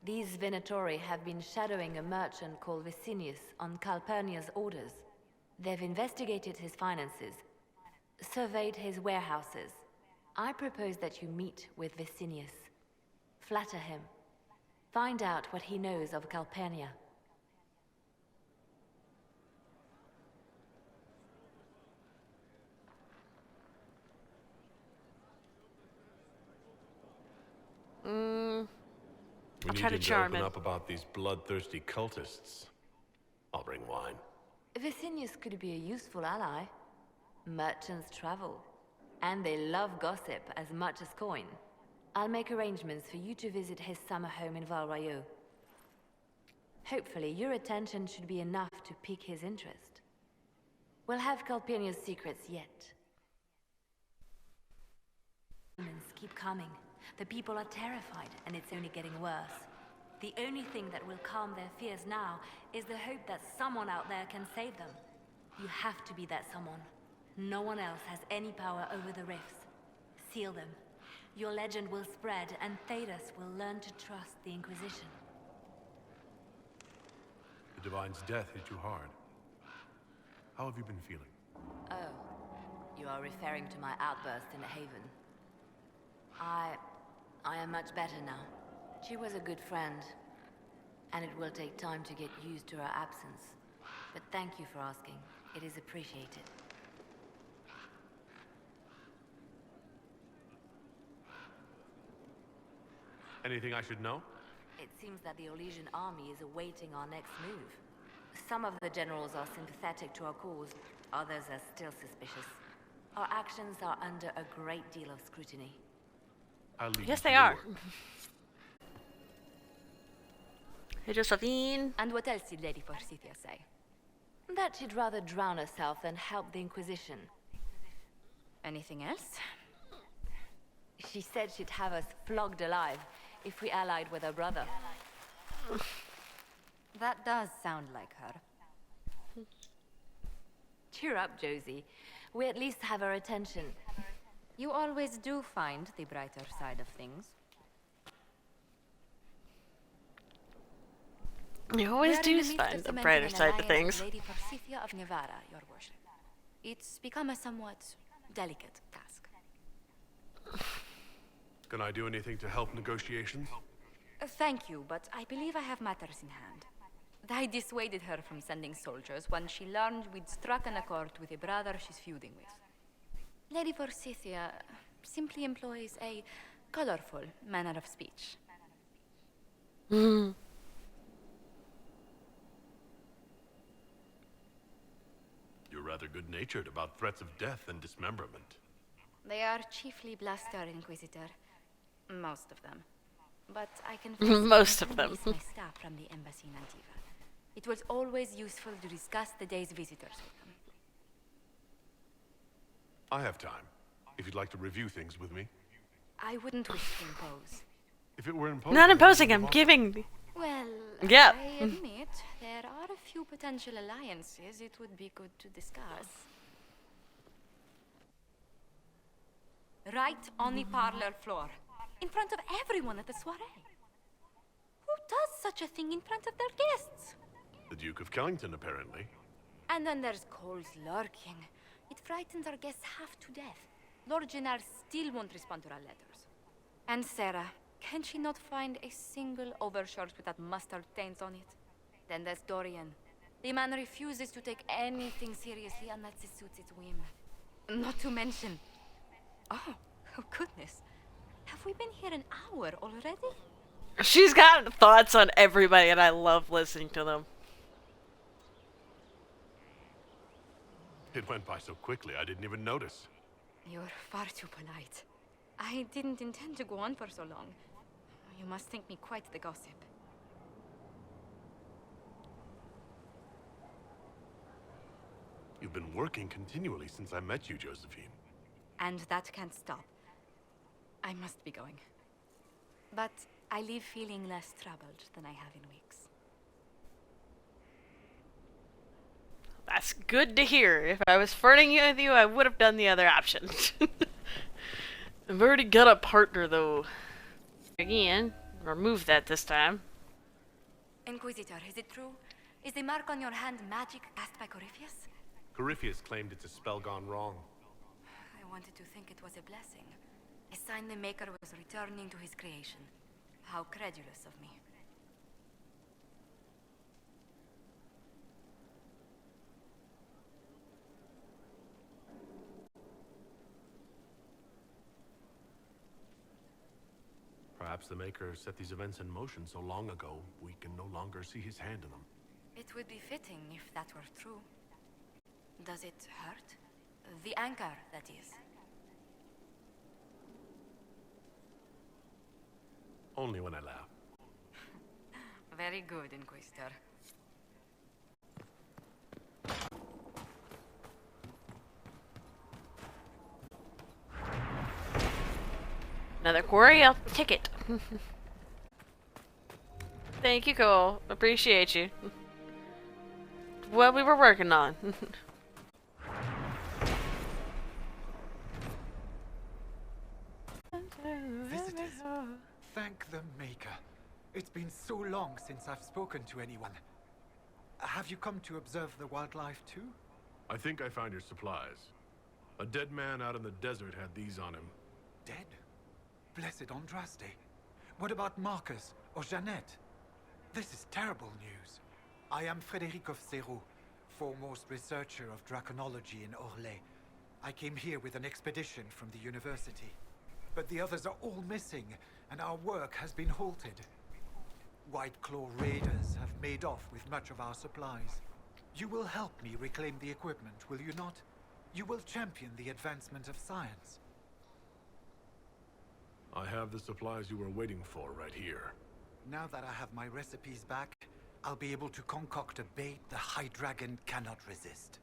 [SPEAKER 8] These Venatori have been shadowing a merchant called Vicinius on Calpurnia's orders. They've investigated his finances, surveyed his warehouses. I propose that you meet with Vicinius. Flatter him. Find out what he knows of Calpurnia.
[SPEAKER 3] We
[SPEAKER 1] I'll
[SPEAKER 3] need
[SPEAKER 1] try to
[SPEAKER 3] him
[SPEAKER 1] charm
[SPEAKER 3] open
[SPEAKER 1] him.
[SPEAKER 3] up about these bloodthirsty cultists. I'll bring wine.
[SPEAKER 8] Vicinius could be a useful ally. Merchants travel, and they love gossip as much as coin. I'll make arrangements for you to visit his summer home in Val Royeaux. Hopefully, your attention should be enough to pique his interest. We'll have Calpurnia's secrets yet. Demons keep coming. The people are terrified, and it's only getting worse. The only thing that will calm their fears now is the hope that someone out there can save them. You have to be that someone. No one else has any power over the rifts. Seal them. Your legend will spread, and Thedas will learn to trust the Inquisition.
[SPEAKER 3] The Divine's death hit you hard. How have you been feeling?
[SPEAKER 8] Oh, you are referring to my outburst in Haven. I am much better now. She was a good friend, and it will take time to get used to her absence. But thank you for asking. It is appreciated.
[SPEAKER 3] Anything I should know?
[SPEAKER 8] It seems that the Orlesian army is awaiting our next move. Some of the generals are sympathetic to our cause, others are still suspicious. Our actions are under a great deal of scrutiny.
[SPEAKER 1] Yes, they are. Hey, Josephine.
[SPEAKER 8] And what else did Lady Forsythia say? That she'd rather drown herself than help the Inquisition. Anything else? She said she'd have us flogged alive if we allied with her brother.
[SPEAKER 18] That does sound like her.
[SPEAKER 8] Cheer up, Josie. We at least have her attention.
[SPEAKER 18] You always do find the brighter side of things.
[SPEAKER 1] You always do find the brighter side of things.
[SPEAKER 18] Lady Forsythia of Nevada, your worship. It's become a somewhat delicate task.
[SPEAKER 3] Can I do anything to help negotiations?
[SPEAKER 18] Thank you, but I believe I have matters in hand. I dissuaded her from sending soldiers when she learned we'd struck an accord with a brother she's feuding with. Lady Forsythia simply employs a colorful manner of speech.
[SPEAKER 3] You're rather good-natured about threats of death and dismemberment.
[SPEAKER 18] They are chiefly bluster, Inquisitor. Most of them. But I can
[SPEAKER 1] Most of them.
[SPEAKER 18] my staff from the embassy in Antigua. It was always useful to discuss the day's visitors with them.
[SPEAKER 3] I have time, if you'd like to review things with me.
[SPEAKER 18] I wouldn't wish to impose.
[SPEAKER 3] If it were imposing...
[SPEAKER 1] Not imposing, I'm giving.
[SPEAKER 18] Well,
[SPEAKER 1] Yeah.
[SPEAKER 18] I admit there are a few potential alliances it would be good to discuss.
[SPEAKER 6] Right on the parlor floor, in front of everyone at the soiree. Who does such
[SPEAKER 18] such a thing in front of their guests?
[SPEAKER 3] The Duke of Kellington, apparently.
[SPEAKER 18] And then there's Cole's lurking. It frightens our guests half to death. Lord Gennard still won't respond to our letters. And Sarah, can she not find a single overshirt with that mustard taint on it? Then there's Dorian. The man refuses to take anything seriously unless it suits its whim. Not to mention... Oh goodness. Have we been here an hour already?
[SPEAKER 1] She's got thoughts on everybody, and I love listening to them.
[SPEAKER 3] It went by so quickly, I didn't even notice.
[SPEAKER 18] You're far too polite. I didn't intend to go on for so long. You must think me quite the gossip.
[SPEAKER 3] You've been working continually since I met you, Josephine.
[SPEAKER 18] And that can't stop. I must be going. But I leave feeling less troubled than I have in weeks.
[SPEAKER 1] That's good to hear. If I was flirting with you, I would have done the other option. I've already got a partner, though. Again, remove that this time.
[SPEAKER 18] Inquisitor, is it true? Is the mark on your hand magic cast by Corypheus?
[SPEAKER 3] Corypheus claimed it's a spell gone wrong.
[SPEAKER 18] I wanted to think it was a blessing. A sign the Maker was returning to his creation. How credulous of me.
[SPEAKER 3] Perhaps the Maker set these events in motion so long ago, we can no longer see his hand in them.
[SPEAKER 18] It would be fitting if that were true. Does it hurt? The anchor, that is.
[SPEAKER 3] Only when I laugh.
[SPEAKER 18] Very good, Inquisitor.
[SPEAKER 1] Another quarry? I'll take it. Thank you, Cole. Appreciate you. What we were working on.
[SPEAKER 19] Visitors, thank the Maker. It's been so long since I've spoken to anyone. Have you come to observe the wildlife too?
[SPEAKER 3] I think I found your supplies. A dead man out in the desert had these on him.
[SPEAKER 19] Dead? Blessed Andraste. What about Marcus or Jeannette? This is terrible news. I am Frederic of Serrault, foremost researcher of draconology in Orlais. I came here with an expedition from the university. But the others are all missing, and our work has been halted. White Claw raiders have made off with much of our supplies. You will help me reclaim the equipment, will you not? You will champion the advancement of science.
[SPEAKER 3] I have the supplies you were waiting for right here.
[SPEAKER 19] Now that I have my recipes back, I'll be able to concoct a bait the High Dragon cannot resist.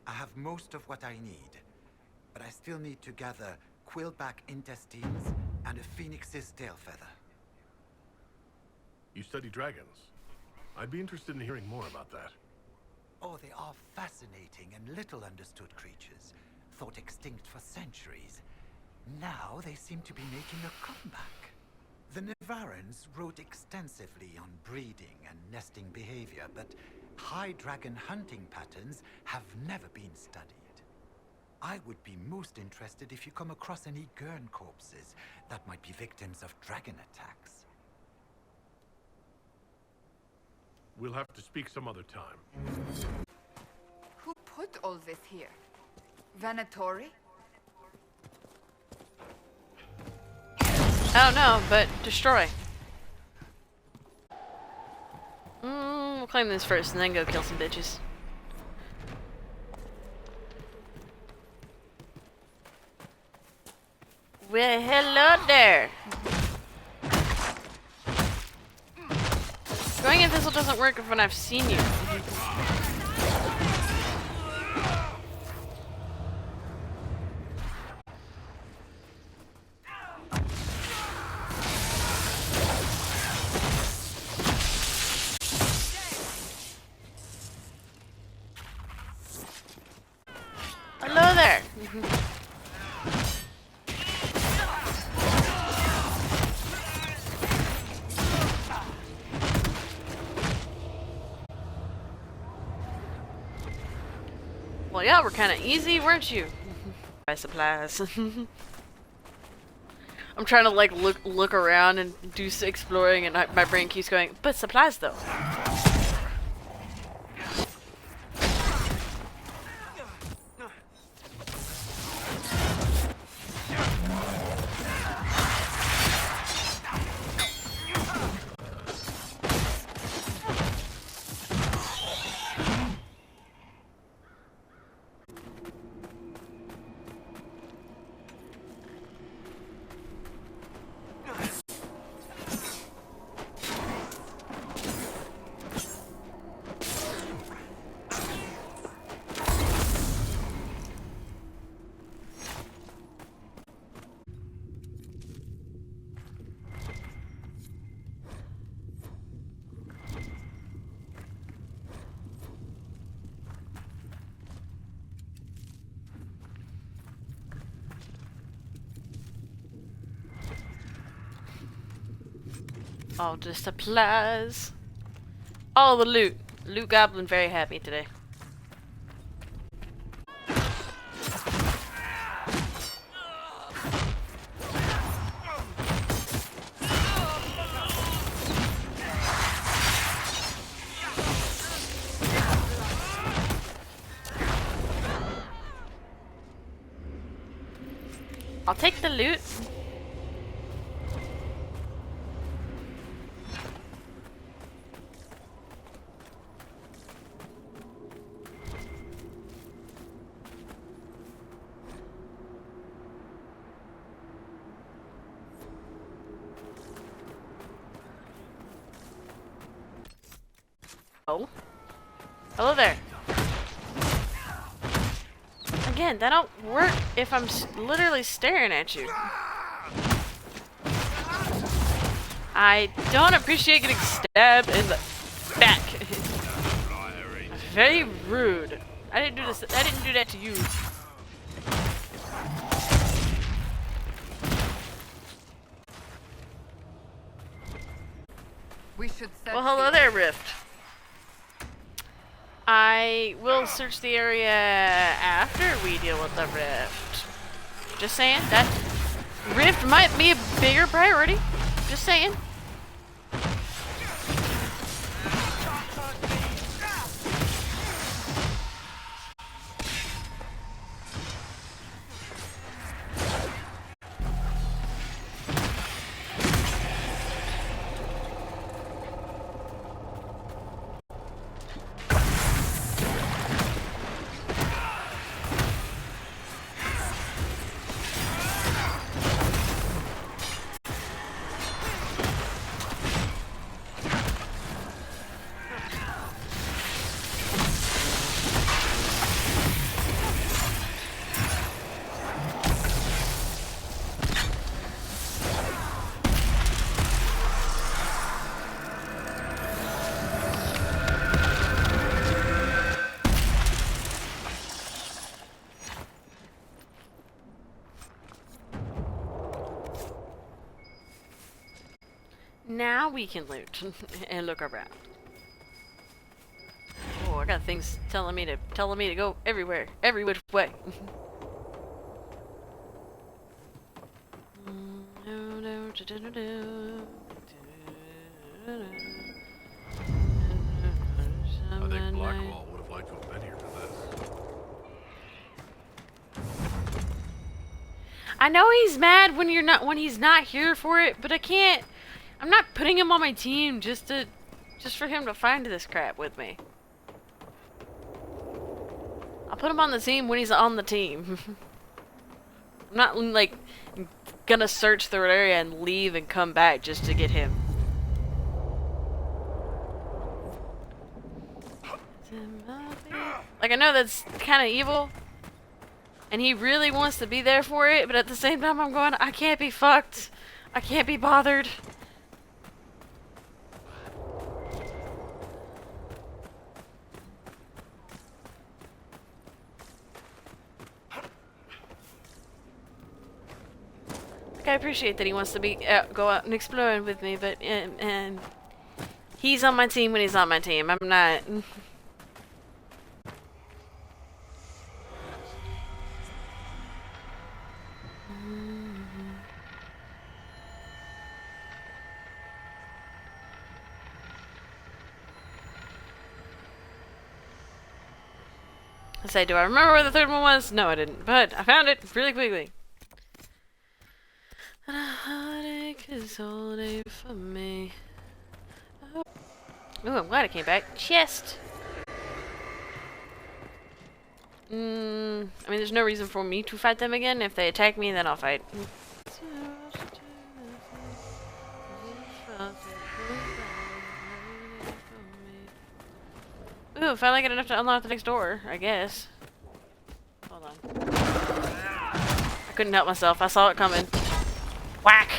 [SPEAKER 19] I have most of what I need, but I still need to gather quillback intestines and a phoenix's tail feather.
[SPEAKER 3] You study dragons. I'd be interested in hearing more about that.
[SPEAKER 19] Oh, they are fascinating and little understood creatures, thought extinct for centuries. Now they seem to be making a comeback. The Nevarrans wrote extensively on breeding and nesting behavior, but high dragon hunting patterns have never been studied. I would be most interested if you come across any Gurn corpses that might be victims of dragon attacks.
[SPEAKER 3] We'll have to speak some other time.
[SPEAKER 6] Who put all this here? Venatori?
[SPEAKER 1] Oh no, but destroy. We'll claim this first and then go kill some bitches. Well, hello there. Going in thistle doesn't work when I've seen you. Hello there. Well, y'all were kind of easy, weren't you? Buy supplies. I'm trying to like look around and do exploring, and my brain keeps going, but supplies though. All the supplies. All the loot. Loot Goblin very happy today. I'll take the loot. Oh. Hello there. Again, that don't work if I'm literally staring at you. I don't appreciate getting stabbed in the back. Very rude. I didn't do this. I didn't do that to you.
[SPEAKER 6] We should
[SPEAKER 1] Well, hello there, Rift. I will search the area after we deal with the Rift. Just saying, that Rift might be a bigger priority. Just saying. Now we can loot and look around. Oh, I got things telling me to go everywhere, every which way.
[SPEAKER 3] I think Blackwall would have liked to have been here for this.
[SPEAKER 1] I know he's mad when he's not here for it, but I can't. I'm not putting him on my team just for him to find this crap with me. I'll put him on the team when he's on the team. I'm not like gonna search the area and leave and come back just to get him. Like, I know that's kind of evil, and he really wants to be there for it, but at the same time I'm going, I can't be fucked. I can't be bothered. Like, I appreciate that he wants to be go out and explore with me, but and he's on my team when he's on my team. I'm not. I say, do I remember where the third one was? No, I didn't. But I found it really quickly. And a heartache is all day for me. Oh. Ooh, I'm glad I came back. Chest! I mean, there's no reason for me to fight them again. If they attack me, then I'll fight. Ooh, finally got enough to unlock the next door, I guess. Hold on. I couldn't help myself. I saw it coming. Whack!